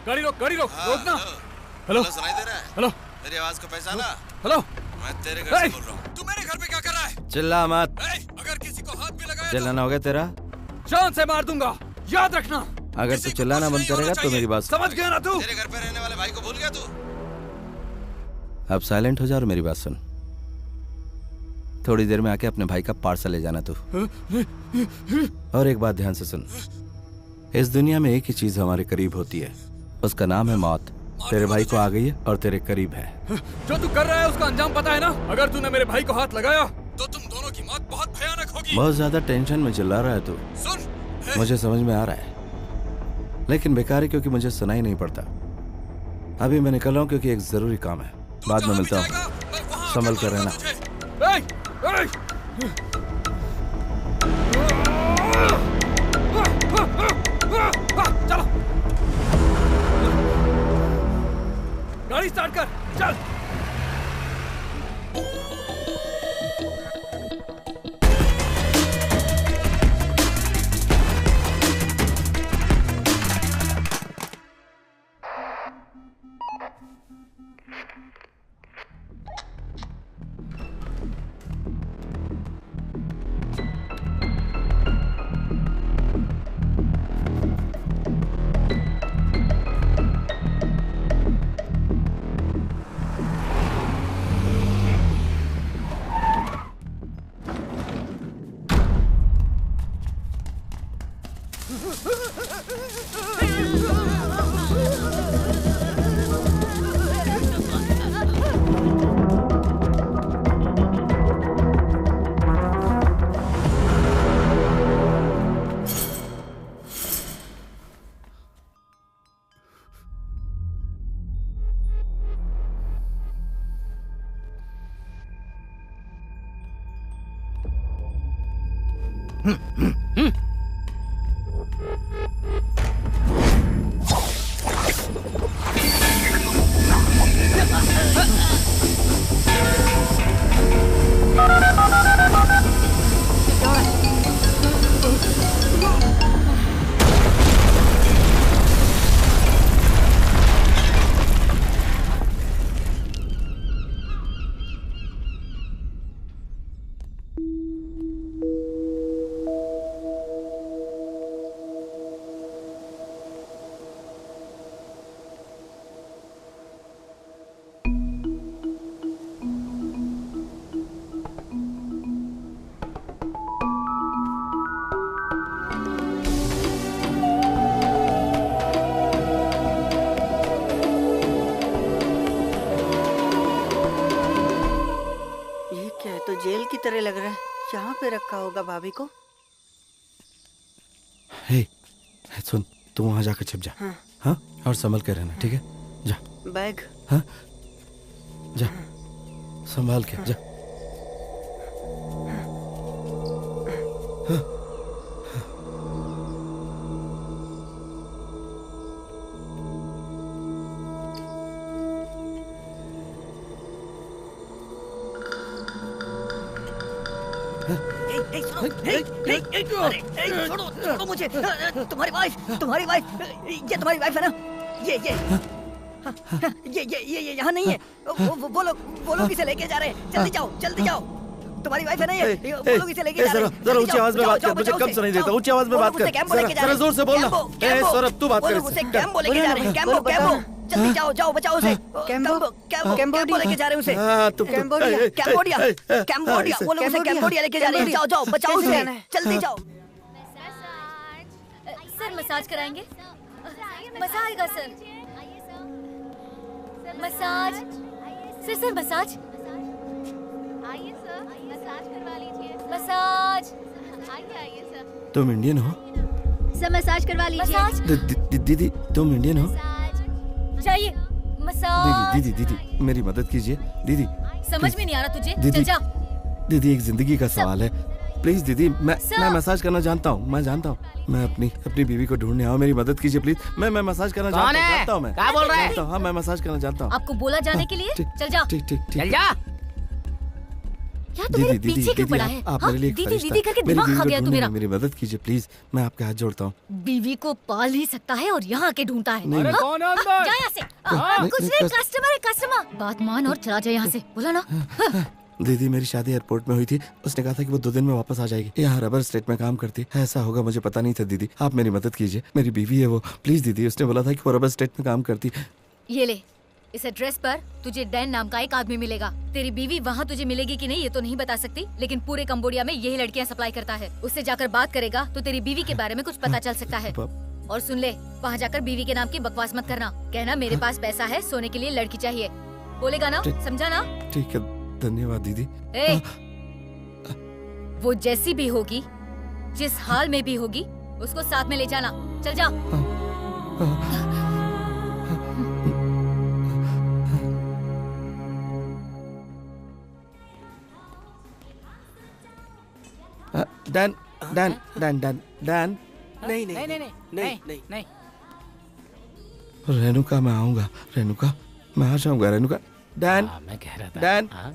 गाड़ी रोक, गाड़ी रोक, रोकना। हेलो सुनाई दे रहा है? हेलो, मेरी आवाज को पहचाना? हेलो, मैं तेरे घर से बोल रहा हूँ। तू मेरे घर पे क्या कर रहा है? चिल्ला मत। अगर किसी को हाथ भी लगाया चिल्लाना हो गया तेरा? जान से मार दूंगा, याद रखना। अगर तू चिल्लाना बंद करेगा तो मेरी बात समझ गया ना तू? तेरे घर पे रहने वाले भाई को भूल गया तू? अब साइलेंट हो जा और मेरी बात सुन। थोड़ी देर में आके अपने भाई का पार्सल ले जाना तू। और एक बात ध्यान से सुन, इस दुनिया में एक ही चीज हमारे करीब होती है, उसका नाम है मौत। तेरे भाई को आ गई है और तेरे करीब है। जो तू कर रहा है उसका अंजाम पता है ना? अगर तूने मेरे भाई को हाथ लगाया तो तुम दोनों की मौत बहुत भयानक होगी। बहुत ज्यादा टेंशन में चिल्ला रहा है तू। सुन, मुझे समझ में आ रहा है, लेकिन बेकार है क्योंकि मुझे सुनाई नहीं पड़ता। अभी मैं निकल रहा हूँ क्योंकि एक जरूरी काम है। बाद में मिलता हूँ, संभल कर रहना। चलो, गाड़ी स्टार्ट कर, चल। जेल की तरह लग रहा है। यहाँ पे रखा होगा भाभी को। हे, सुन, तू वहाँ जाकर छिप जा। हाँ। हाँ, और संभल के रहना, ठीक है? जा। बैग। हाँ, जा, संभाल के जा। हाँ। छोड़ो मुझे। तुम्हारी वाइफ ये तुम्हारी वाइफ है ना? ये यहाँ नहीं है। वो लोग इसे लेके जा रहे हैं। जल्दी जाओ। तुम्हारी वाइफ है ना ये? वो लोग इसे लेके जा रहे हैं। जरा ऊंची आवाज में बात कर, मुझे कम सुनाई देता। ऊंची आवाज में बात कर, जरा जोर से बोलना। सौरभ, तू बात कर। उसे कैम्बो लेके जा रहे हैं। कैम्बो जल्दी जाओ, बचाओ उसे। कैम्बो लेके जा रहे हैं उसे। कैम्बोडिया वो लोग उसे कैम्बोडिया लेके जा रहे हैं। जाओ, बचाओ उसे, जल्दी जाओ। सर मसाज कराएंगे? मजा आएगा सर। Massage sir massage. आइए सर, मसाज करवा लीजिए। मसाज। आइए सर। तुम इंडियन हो? सर मसाज करवा लीजिए। दीदी, तुम इंडियन हो? चाहिए मसाज। दीदी, मेरी मदद कीजिए। दीदी, समझ में नहीं आ रहा तुझे? दीदी, चल जा। दीदी, एक जिंदगी का सवाल है। प्लीज दीदी, मैं मसाज करना जानता हूँ। मैं अपनी बीवी को ढूंढने आऊँ, मेरी मदद कीजिए प्लीज। मैं मसाज करना जानता हूँ। क्या बोल रहा है? हाँ, मैं मसाज करना जानता हूँ। आपको बोला जाने के लिए? चल जा। ठीक। चल जा। क्या तू मेरे पीछे क्यों पड़ा है? आप मेरे लिए दीदी करके दिमाग खा गया तू मेरा। मेरी मदद कीजिए प्लीज, मैं आपके हाथ जोड़ता हूँ। बीवी को पाल ही सकता है और यहाँ आके ढूंढता है। नहीं, कौन है अंदर? जा यहाँ से। कुछ नहीं, कस्टमर। बात मान और चला जाए यहाँ से, बोला ना। दीदी, मेरी शादी एयरपोर्ट में हुई थी। उसने कहा था कि वो 2 दिन में वापस आ जाएगी। यहाँ रबर स्टेट में काम करती है। ऐसा होगा मुझे पता नहीं था। दीदी, आप मेरी मदद कीजिए। मेरी बीवी है वो। प्लीज दीदी, उसने बोला था कि वो रबर स्टेट में काम करती। ये ले, इस एड्रेस पर तुझे डैन नाम का एक आदमी मिलेगा। तेरी बीवी वहाँ तुझे मिलेगी कि नहीं ये तो नहीं बता सकती, लेकिन पूरे कंबोडिया में यही लड़कियाँ सप्लाई करता है। उससे जाकर बात करेगा तो तेरी बीवी के बारे में कुछ पता चल सकता है। और सुन ले, वहाँ जाकर बीवी के नाम की बकवास मत करना। कहना मेरे पास पैसा है, सोने के लिए लड़की चाहिए। बोलेगा ना? समझा ना? ठीक है, धन्यवाद दीदी। वो जैसी भी होगी, जिस हाल में भी होगी, उसको साथ में ले जाना। चल जा। डैन। नहीं। रेणुका, मैं आऊंगा। रेणुका, मैं आ जाऊंगा। रेणुका, डैन। मैं कह रहा था।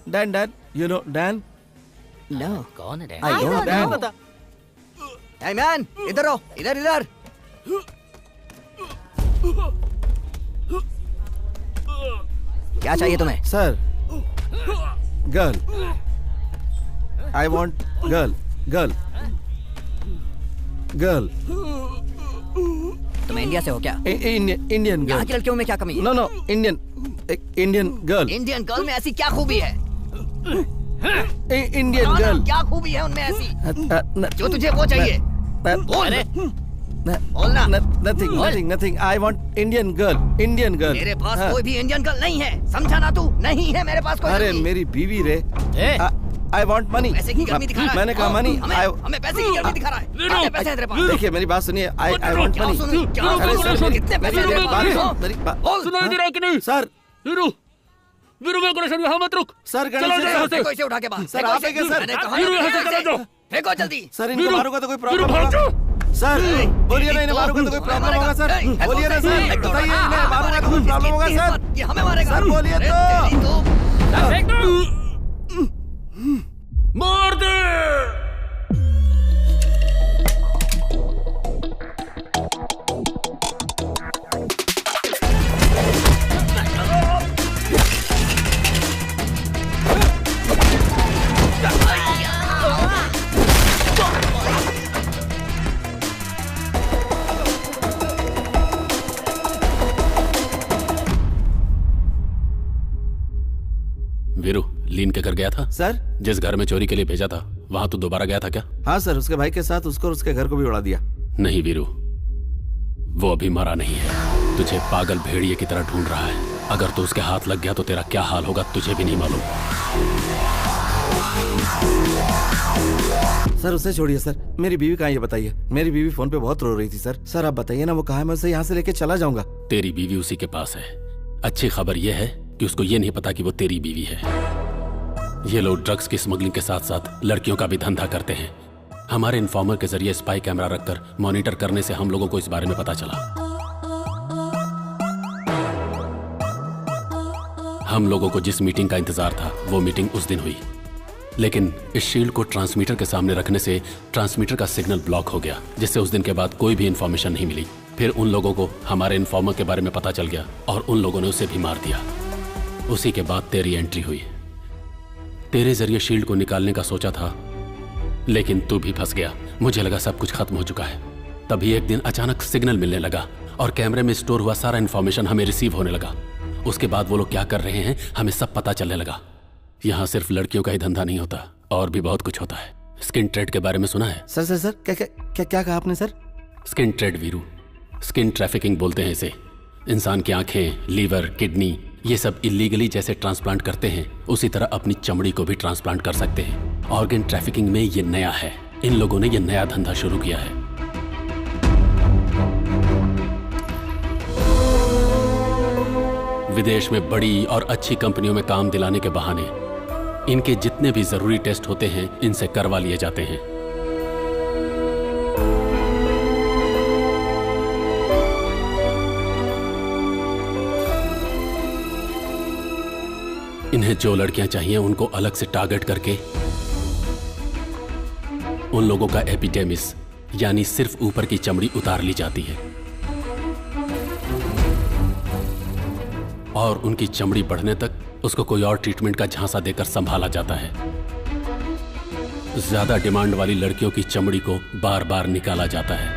Dan, you know Dan? No. कौन है Dan? I don't know Dan. Hey man, इधर आओ, इधर। क्या चाहिए तुम्हें? Sir, girl. I want girl। तुम इंडिया से हो क्या? Indian girl. यहाँ की लड़कियों में क्या कमी है? No, Indian girl. Indian girl में ऐसी क्या खूबी है? Indian girl. क्या खूबी है उनमें ऐसी जो तुझे वो चाहिए? बोलना। Nothing। I want Indian girl। मेरे पास कोई भी इंडियन गर्ल नहीं है, समझा ना तू? नहीं है मेरे पास कोई। अरे मेरी बीवी रे। I want money। पैसे की गर्मी दिखा रहा है। मैंने कहा money। हमें पैसे की गर्मी दिखा रहा है। कितने पैसे हैं तेरे पास? देखिए, मेरी बात सुनिए। I want money। अरे सर, कितने पैसे हैं तेरे पास? सुनाई दे रहा है कि नहीं? सर, वीरू, मेरे को यहाँ मत रुक। सर, फेंको इसे उठा के बाहर। सर, आप क्या सर? वीरू, यहाँ से चला जाओ। फेंको जल्दी। सर, इनको मारूंगा तो कोई प्रॉब्लम होगा? सर, बोलिए ना, इन्हें मारूंगा तो कोई प्रॉब्लम होगा? सर, बोलिए ना सर, बताइए, इन्हें मारूंगा तो कोई प्रॉब्लम होगा? सर, ये हमें मारेगा। सर, बोलिए तो। मार दे। वीरू, लीन के घर गया था? सर, जिस घर में चोरी के लिए भेजा था वहाँ तू दोबारा गया था क्या? हाँ सर, उसके भाई के साथ उसको और उसके घर को भी उड़ा दिया। नहीं वीरू, वो अभी मरा नहीं है, तुझे पागल भेड़िए की तरह ढूंढ रहा है। अगर तू उसके हाथ लग गया तो तेरा क्या हाल होगा तुझे भी नहीं मालूम। सर उसे छोड़िए सर, मेरी बीवी कहाँ है ये बताइए। मेरी बीवी फोन पे बहुत रो रही थी सर। सर आप बताइए ना वो कहाँ है, मैं उसे यहाँ से लेके चला जाऊंगा। तेरी बीवी उसी के पास है। अच्छी खबर यह है कि उसको ये नहीं पता कि वो तेरी बीवी है। ये लोग ड्रग्स की स्मगलिंग के साथ साथ लड़कियों का भी धंधा करते हैं। हमारे इन्फॉर्मर के जरिए स्पाई कैमरा रखकर मॉनिटर करने से हम लोगों को इस बारे में पता चला। हम लोगों को जिस मीटिंग का इंतजार था वो मीटिंग उस दिन हुई, लेकिन इस शील्ड को ट्रांसमीटर के सामने रखने से ट्रांसमीटर का सिग्नल ब्लॉक हो गया, जिससे उस दिन के बाद कोई भी इंफॉर्मेशन नहीं मिली। फिर उन लोगों को हमारे इन्फॉर्मर के बारे में पता चल गया और उन लोगों ने उसे भी मार दिया। उसी के बाद तेरी एंट्री हुई। तेरे जरिए शील्ड को निकालने का सोचा था, लेकिन तू भी फंस गया। मुझे लगा सब कुछ खत्म हो चुका है। तभी एक दिन अचानक सिग्नल मिलने लगा और कैमरे में स्टोर हुआ सारा इन्फॉर्मेशन हमें रिसीव होने लगा। उसके बाद वो लोग क्या कर रहे हैं हमें सब पता चलने लगा। यहाँ सिर्फ लड़कियों का ही धंधा नहीं होता, और भी बहुत कुछ होता है। स्किन ट्रेड के बारे में सुना है? सर सर सर क्या क्या क्या, क्या कहा आपने sir? Skin trade Veeru, skin trafficking बोलते हैं इसे। इंसान की आंखें, लीवर, किडनी, ये सब इलीगली जैसे ट्रांसप्लांट करते हैं, उसी तरह अपनी चमड़ी को भी ट्रांसप्लांट कर सकते हैं। ऑर्गन ट्रैफिकिंग में ये नया है। इन लोगों ने ये नया धंधा शुरू किया है। विदेश में बड़ी और अच्छी कंपनियों में काम दिलाने के बहाने इनके जितने भी जरूरी टेस्ट होते हैं इनसे करवा लिए जाते हैं। इन्हें जो लड़कियां चाहिए उनको अलग से टारगेट करके उन लोगों का एपिडेमिस यानी सिर्फ ऊपर की चमड़ी उतार ली जाती है और उनकी चमड़ी बढ़ने तक उसको कोई और ट्रीटमेंट का झांसा देकर संभाला जाता है। ज्यादा डिमांड वाली लड़कियों की चमड़ी को बार बार निकाला जाता है।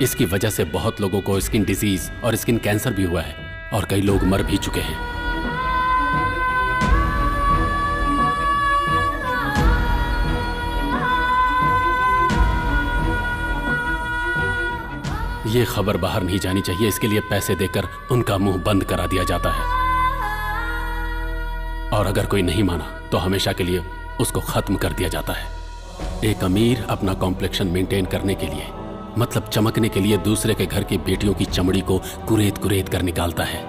इसकी वजह से बहुत लोगों को स्किन डिजीज और स्किन कैंसर भी हुआ है और कई लोग मर भी चुके हैं। ये खबर बाहर नहीं जानी चाहिए, इसके लिए पैसे देकर उनका मुंह बंद करा दिया जाता है और अगर कोई नहीं माना तो हमेशा के लिए उसको खत्म कर दिया जाता है। एक अमीर अपना कॉम्प्लेक्शन मेंटेन करने के लिए, मतलब चमकने के लिए, दूसरे के घर की बेटियों की चमड़ी को कुरेद कुरेद कर निकालता है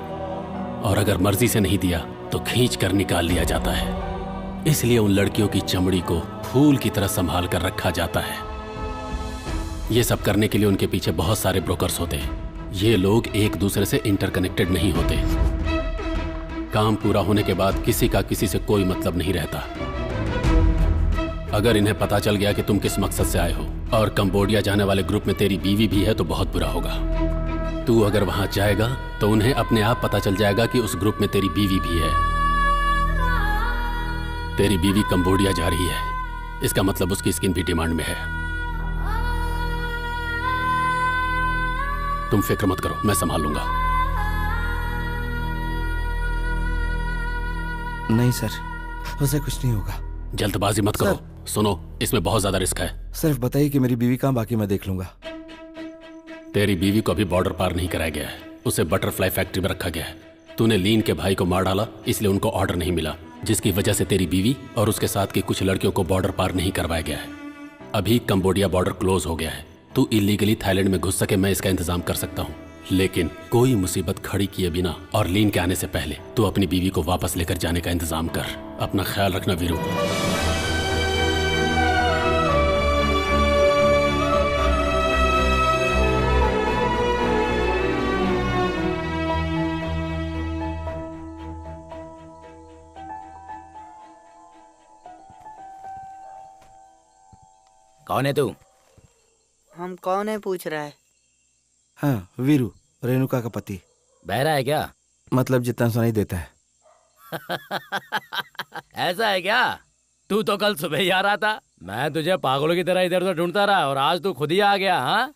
और अगर मर्जी से नहीं दिया तो खींच कर निकाल लिया जाता है। इसलिए उन लड़कियों की चमड़ी को फूल की तरह संभाल कर रखा जाता है। ये सब करने के लिए उनके पीछे बहुत सारे ब्रोकर्स होते हैं। ये लोग एक दूसरे से इंटरकनेक्टेड नहीं होते। काम पूरा होने के बाद किसी का किसी से कोई मतलब नहीं रहता। अगर इन्हें पता चल गया कि तुम किस मकसद से आए हो और कंबोडिया जाने वाले ग्रुप में तेरी बीवी भी है तो बहुत बुरा होगा। तू अगर वहां जाएगा तो उन्हें अपने आप पता चल जाएगा कि उस ग्रुप में तेरी बीवी भी है। तेरी बीवी कंबोडिया जा रही है, इसका मतलब उसकी स्किन भी डिमांड में है। तुम फिक्र मत करो, मैं संभाल लूंगा। नहीं सर, उसे कुछ नहीं होगा। जल्दबाजी मत करो। सुनो, इसमें बहुत ज्यादा रिस्क है। सिर्फ बताइए कि मेरी बीवी कहाँ, बाकी मैं देख लूंगा। तेरी बीवी को अभी बॉर्डर पार नहीं कराया गया है, उसे बटरफ्लाई फैक्ट्री में रखा गया है। तूने लीन के भाई को मार डाला, इसलिए उनको ऑर्डर नहीं मिला, जिसकी वजह से तेरी बीवी और उसके साथ की कुछ लड़कियों को बॉर्डर पार नहीं करवाया गया है। अभी कंबोडिया बॉर्डर क्लोज हो गया है। तू इलीगली थाईलैंड में घुस सके मैं इसका इंतजाम कर सकता हूँ, लेकिन कोई मुसीबत खड़ी किए बिना और लीन के आने से पहले तू अपनी बीवी को वापस लेकर जाने का इंतजाम कर। अपना ख्याल रखना वीरू। कौन है तू? हम कौन है पूछ रहा है? हाँ, वीरू, रेणुका का पति। बहरा है क्या? मतलब जितना सुनाई देता है। ऐसा है क्या? तू तो कल सुबह ही आ रहा था। मैं तुझे पागलों की तरह इधर उधर ढूंढता रहा और आज तू खुद ही आ गया। हाँ,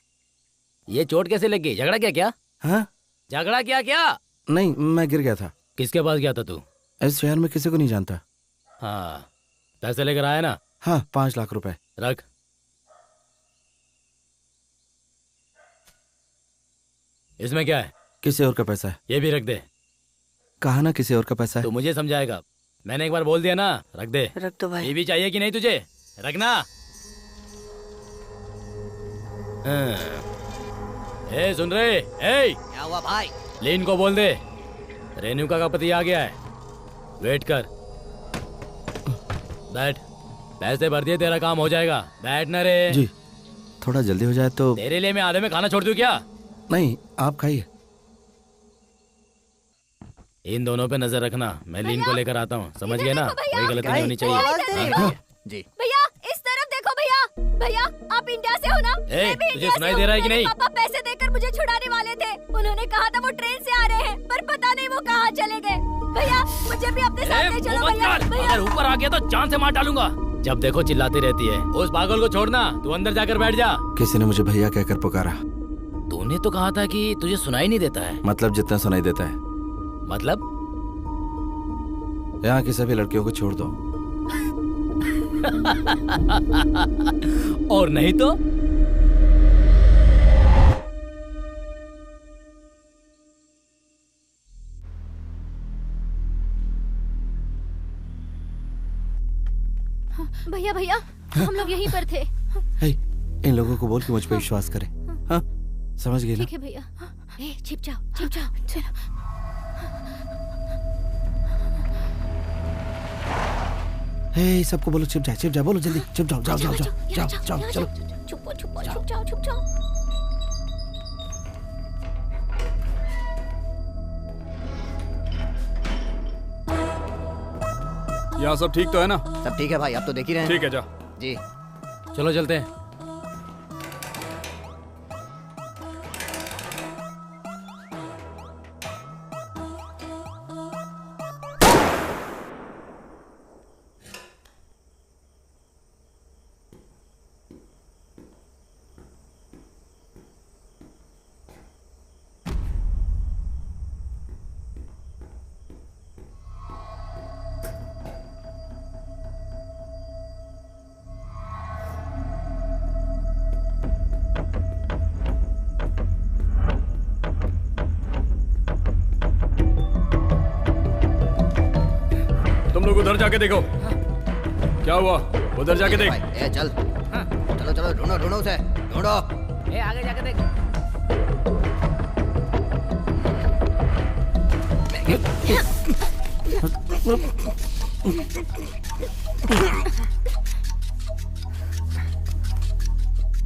ये चोट कैसे लगी? झगड़ा किया क्या? हाँ, झगड़ा किया क्या? नहीं, मैं गिर गया था। किसके पास गया था तू? इस शहर में किसी को नहीं जानता। हाँ, पैसे लेकर आया ना? हाँ, 5 लाख रुपए। रख। इसमें क्या है? किसी और का पैसा है। ये भी रख दे। कहा ना किसी और का पैसा है। तो मुझे समझाएगा। मैंने एक बार बोल दिया ना, रख दे। रख दो भाई। ये भी चाहिए कि नहीं तुझे? रखना। ए सुन रहे? ए क्या हुआ भाई? लीन को बोल दे रेणुका का पति आ गया है, वेट कर। बैठ, पैसे भर दिए, तेरा काम हो जाएगा। बैठ ना रे। जी थोड़ा जल्दी हो जाए तो। तेरे लिए मैं आधे में खाना छोड़ दूं क्या? नहीं आप खाइए। इन दोनों पे नजर रखना, मैं लीन को लेकर आता हूँ, समझ गए ना? कोई गलती नहीं होनी चाहिए। जी भैया इस तरफ देखो भैया। भैया आप इंडिया से हो ना? ए, तुझे सुनाई दे रहा है कि नहीं? पापा पैसे देकर मुझे छुड़ाने वाले थे। उन्होंने कहा था वो ट्रेन से आ रहे हैं, पर पता नहीं वो कहाँ चले गए। भैया मुझे भी अपने साथ ले चलो भैया। अगर ऊपर आ गया तो जान से मार डालूंगा। जब देखो चिल्लाती रहती है। उस पागल को छोड़ना, तू अंदर जाकर बैठ जा। किसी ने मुझे भैया कहकर पुकारा। तूने तो कहा था कि तुझे सुनाई नहीं देता है। मतलब जितना सुनाई देता है। मतलब यहाँ की सभी लड़कियों को छोड़ दो। और नहीं तो? भैया भैया हम लोग यहीं पर थे। इन लोगों को बोल के मुझ पे विश्वास करे। हाँ समझ गई ना? ठीक है भैया। छिप जाओ चलो। हे सबको बोलो छिप जाए बोलो जल्दी छिप जाओ। जाओ चलो। छुप जाओ। यहाँ सब ठीक तो है ना? सब ठीक है भाई, आप तो देख ही रहे हैं। ठीक है जा। जी चलो चलते हैं। उधर जाके देखो। क्या हुआ? उधर जाके देख। ए चल। चलो ढूंढो उसे, ढूंढो। ए आगे जाके देख।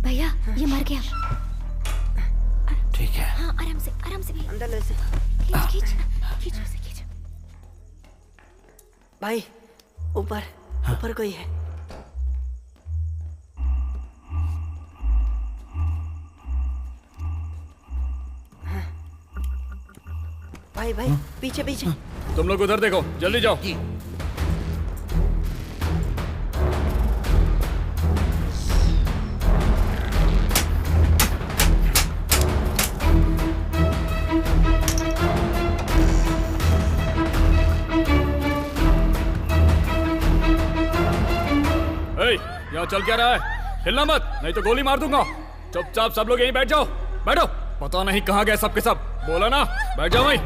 भैया ये मर गया। ठीक है। हाँ आराम से अंदर ले से। खींच उसे। भाई ऊपर कोई है। भाई पीछे। तुम लोग उधर देखो, जल्दी जाओ। यहाँ चल क्या रहा है? हिलना मत, नहीं तो गोली मार दूंगा। चुपचाप सब लोग यहीं बैठ जाओ। बैठो। पता नहीं कहाँ गए सब के सब। बोला ना, बैठ जाओ वहीं।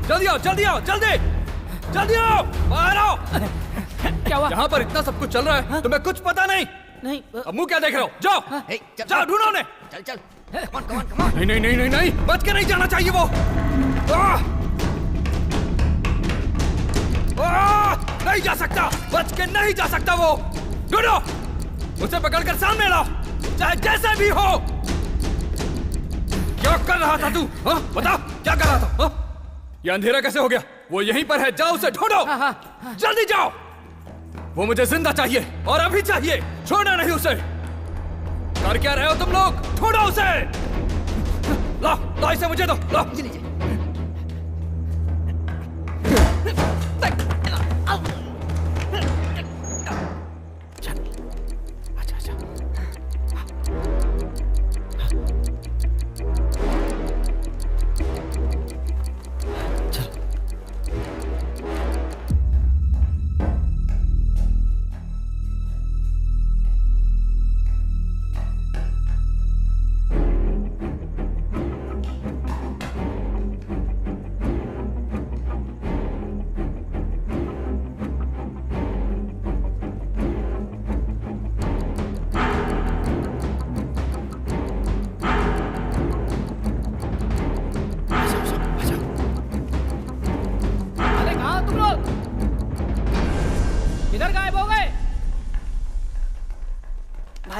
जल्दी आओ। जल्दी आओ, बाहर आओ। क्या हुआ? यहाँ पर इतना सब कुछ चल रहा है, तुम्हें कुछ पता नहीं? नहीं। अब मुंह क्या देख रहे हो? जाओ ढूंढो उन्हें। चल। कमान। नहीं, बच के नहीं जाना चाहिए वो। नहीं जा सकता, बच के नहीं जा सकता वो। ढूंढो, उसे पकड़कर सामने लाओ, चाहे जैसे भी हो। क्या कर रहा था तू? बता, क्या कर रहा था? ये अंधेरा कैसे हो गया? वो यहीं पर है, जाओ उसे ढूंढो। जल्दी जाओ। वो मुझे जिंदा चाहिए और अभी चाहिए, छोड़ना नहीं उसे। कर क्या रहे हो तुम लोग? ढूंढो उसे। ला इसे मुझे दो। ला।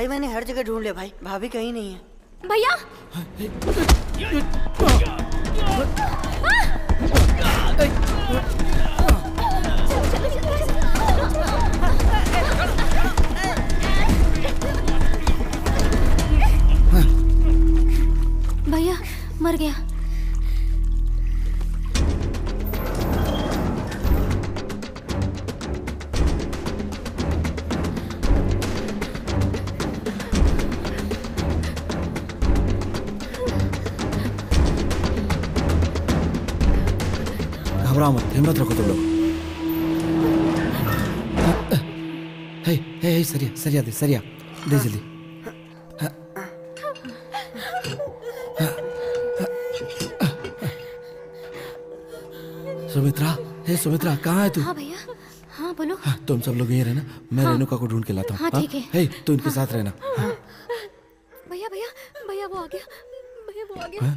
भाई मैंने हर जगह ढूंढ लिया भाई, भाभी कहीं नहीं है। भैया भैया मर गया। घबराओ मत, हिम्मत रखो तुम लोग। हे हे हे, सरिया सरिया दे, सरिया दे जल्दी। सुमित्रा, हे सुमित्रा, कहाँ है तू? हाँ भैया, हाँ बोलो। हाँ, तुम सब लोग यहीं रहना, मैं रेणुका को ढूंढ के लाता हूँ। हाँ ठीक है। हे, तू इनके साथ रहना। भैया भैया भैया वो आ गया, भैया वो आ गया।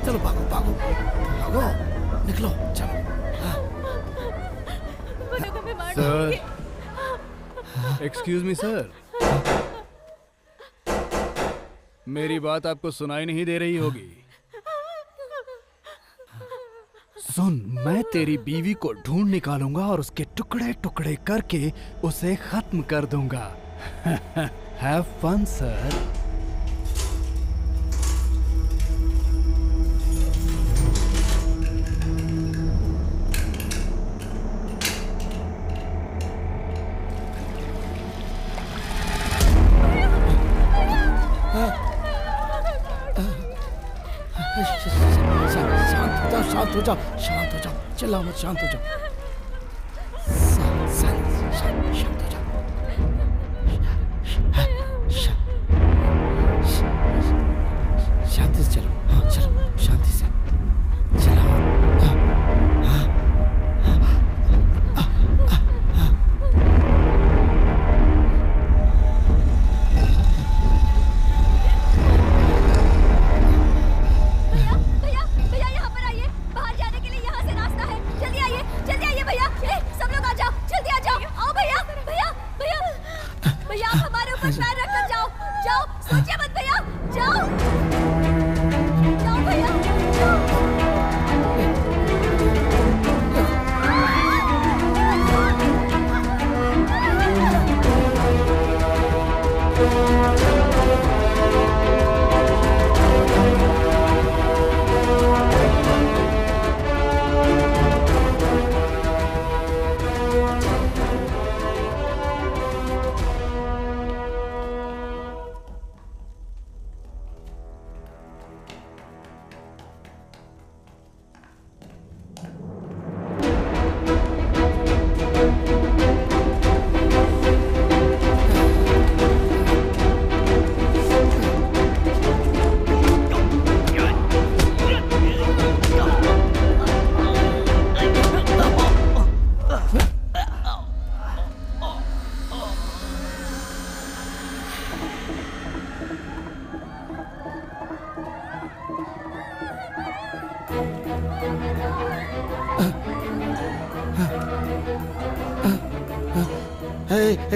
चलो भागो भागो भागो, निकलो चलो। सर, एक्सक्यूज मी सर, मेरी बात आपको सुनाई नहीं दे रही होगी। सुन, मैं तेरी बीवी को ढूंढ निकालूंगा और उसके टुकड़े टुकड़े करके उसे खत्म कर दूंगा। Have fun sir. शांत हो जाओ, शांत हो जाओ, चिल्लाओ मत, शांत हो जाओ। शांत हो जाओ। शांति से चलो, हाँ चलो, शांति से चलाओ।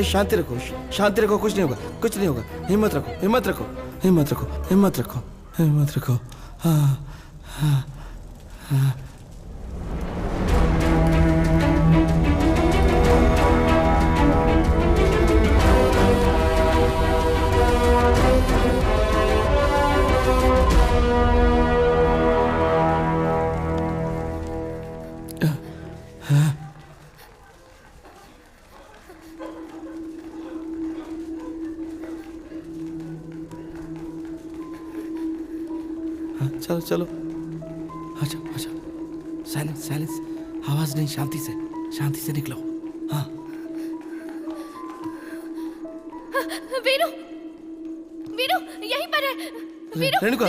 शांति रखो, शांति रखो, कुछ नहीं होगा, कुछ नहीं होगा। हिम्मत रखो, हिम्मत रखो, हिम्मत रखो, हिम्मत रखो, हिम्मत रखो। हाँ हाँ हाँ। चलो चलो, अच्छा अच्छा, साइलेंस साइलेंस, आवाज नहीं, शांति से निकलो। हाँ वीरू, वीरू यहीं पर है, रेणुका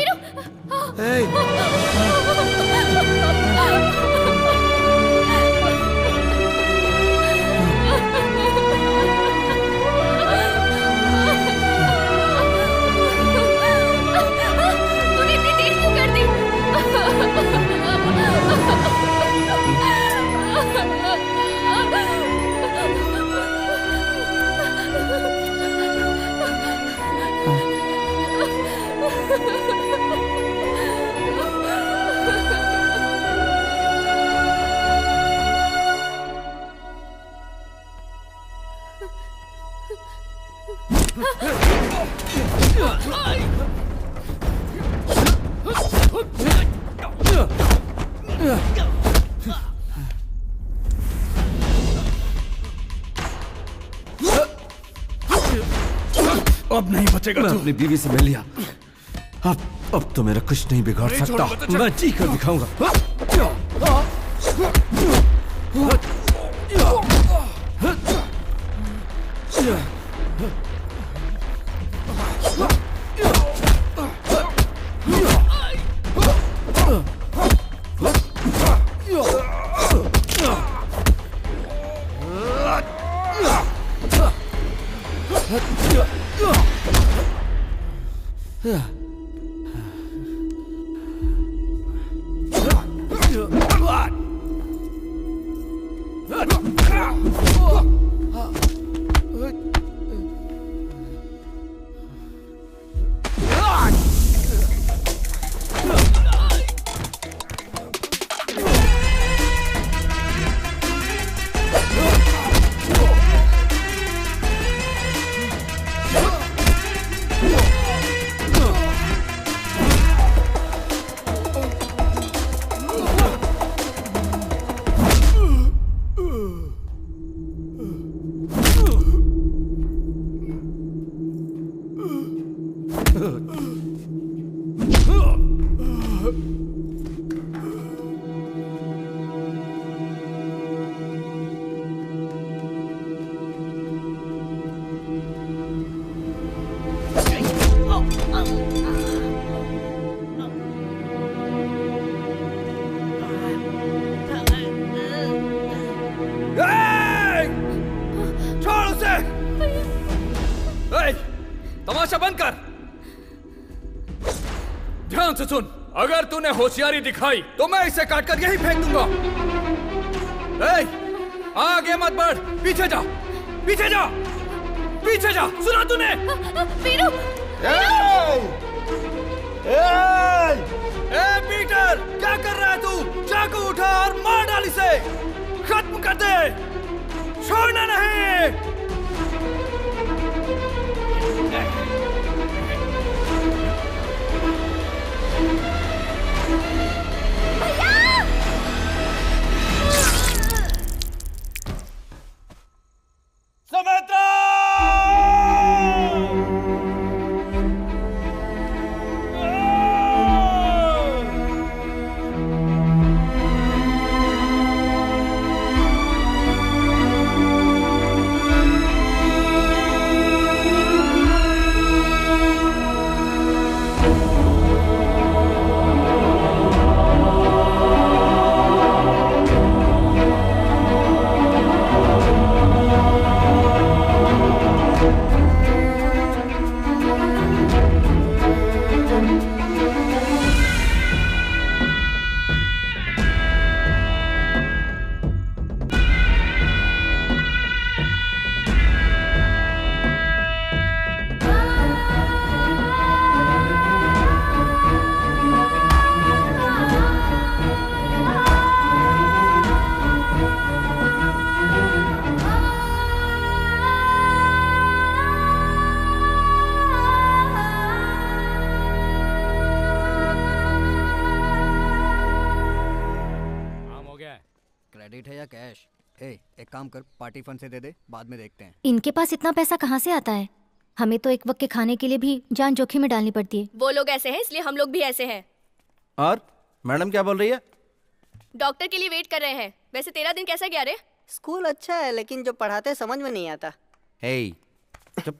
तूने इतनी देर क्यों कर दी? अब नहीं बचेगा। मैं अपनी बीवी से मिल लिया। अब तो मेरा कुछ नहीं बिगाड़ सकता। मैं जी कर दिखाऊंगा। तमाशा बंद कर। ध्यान से सुन, अगर तूने होशियारी दिखाई तो मैं इसे काटकर यहीं फेंक दूंगा। आगे मत बढ़, पीछे जा, पीछे जा, पीछे जा। सुना तूने? वीरू! पीटर, क्या कर रहा है तू? चाकू उठा और मार डाल इसे। खत्म कर दे, छोड़ना नहीं। क्रेडिट है या कैश? एक काम कर, पार्टी फंड से दे दे, बाद में देखते हैं। इनके पास इतना पैसा कहाँ से आता है? हमें तो एक वक्त के खाने के लिए भी जान जोखिम में डालनी पड़ती है। वो लोग ऐसे हैं इसलिए हम लोग भी ऐसे हैं। और मैडम क्या बोल रही है? डॉक्टर के लिए वेट कर रहे हैं। वैसे तेरा दिन कैसा गया रे? स्कूल अच्छा है लेकिन जो पढ़ाते समझ में नहीं आता। हे, चुप।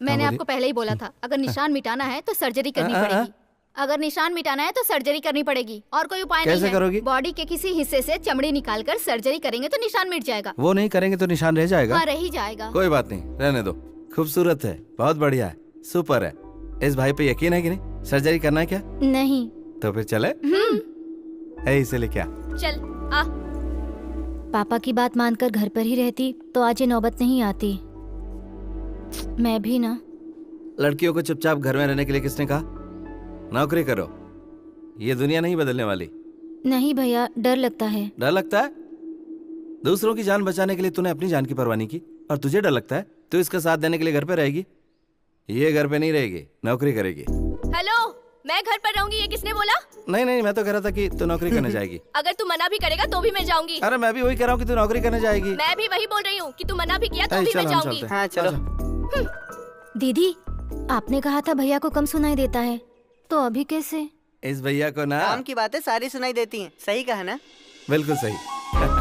मैंने आपको पहले ही बोला था, अगर निशान मिटाना है तो सर्जरी करनी पड़ेगी। अगर निशान मिटाना है तो सर्जरी करनी पड़ेगी, और कोई उपाय नहीं है। करोगी? बॉडी के किसी हिस्से से चमड़ी निकालकर सर्जरी करेंगे तो निशान मिट जाएगा। वो नहीं करेंगे तो निशान रह जाएगा। हाँ, रह ही जाएगा। कोई बात नहीं, रहने दो। खूबसूरत है, बहुत बढ़िया है, सुपर है। इस भाई पे यकीन है कि नहीं? सर्जरी करना है क्या? नहीं। तो फिर चले। इसे ले क्या? चल आ। पापा की बात मानकर घर पर ही रहती तो आज ये नौबत नहीं आती। मैं भी ना। लड़कियों को चुपचाप घर में रहने के लिए किसने कहा? नौकरी करो, ये दुनिया नहीं बदलने वाली। नहीं भैया, डर लगता है। डर लगता है? दूसरों की जान बचाने के लिए तूने अपनी जान की परवाह नहीं की, और तुझे डर लगता है? तू इसका साथ देने के लिए घर पे रहेगी? ये घर पे नहीं रहेगी, नौकरी करेगी। हेलो, मैं घर पर रहूंगी, ये किसने बोला? नहीं नहीं, मैं तो कह रहा था कि तू नौकरी करने जाएगी। अगर तू मना भी करेगा तो भी मैं जाऊंगी। अरे मैं भी वही कह रहा हूँ कि तू नौकरी करने जाएगी। मैं भी वही बोल रही हूँ कि तू मना भी किया तो भी मैं जाऊंगी। हाँ चलो। दीदी, आपने कहा था भैया को कम सुनाई देता है, तो अभी कैसे? इस भैया को ना काम की बातें सारी सुनाई देती हैं। सही कहा ना? बिल्कुल सही।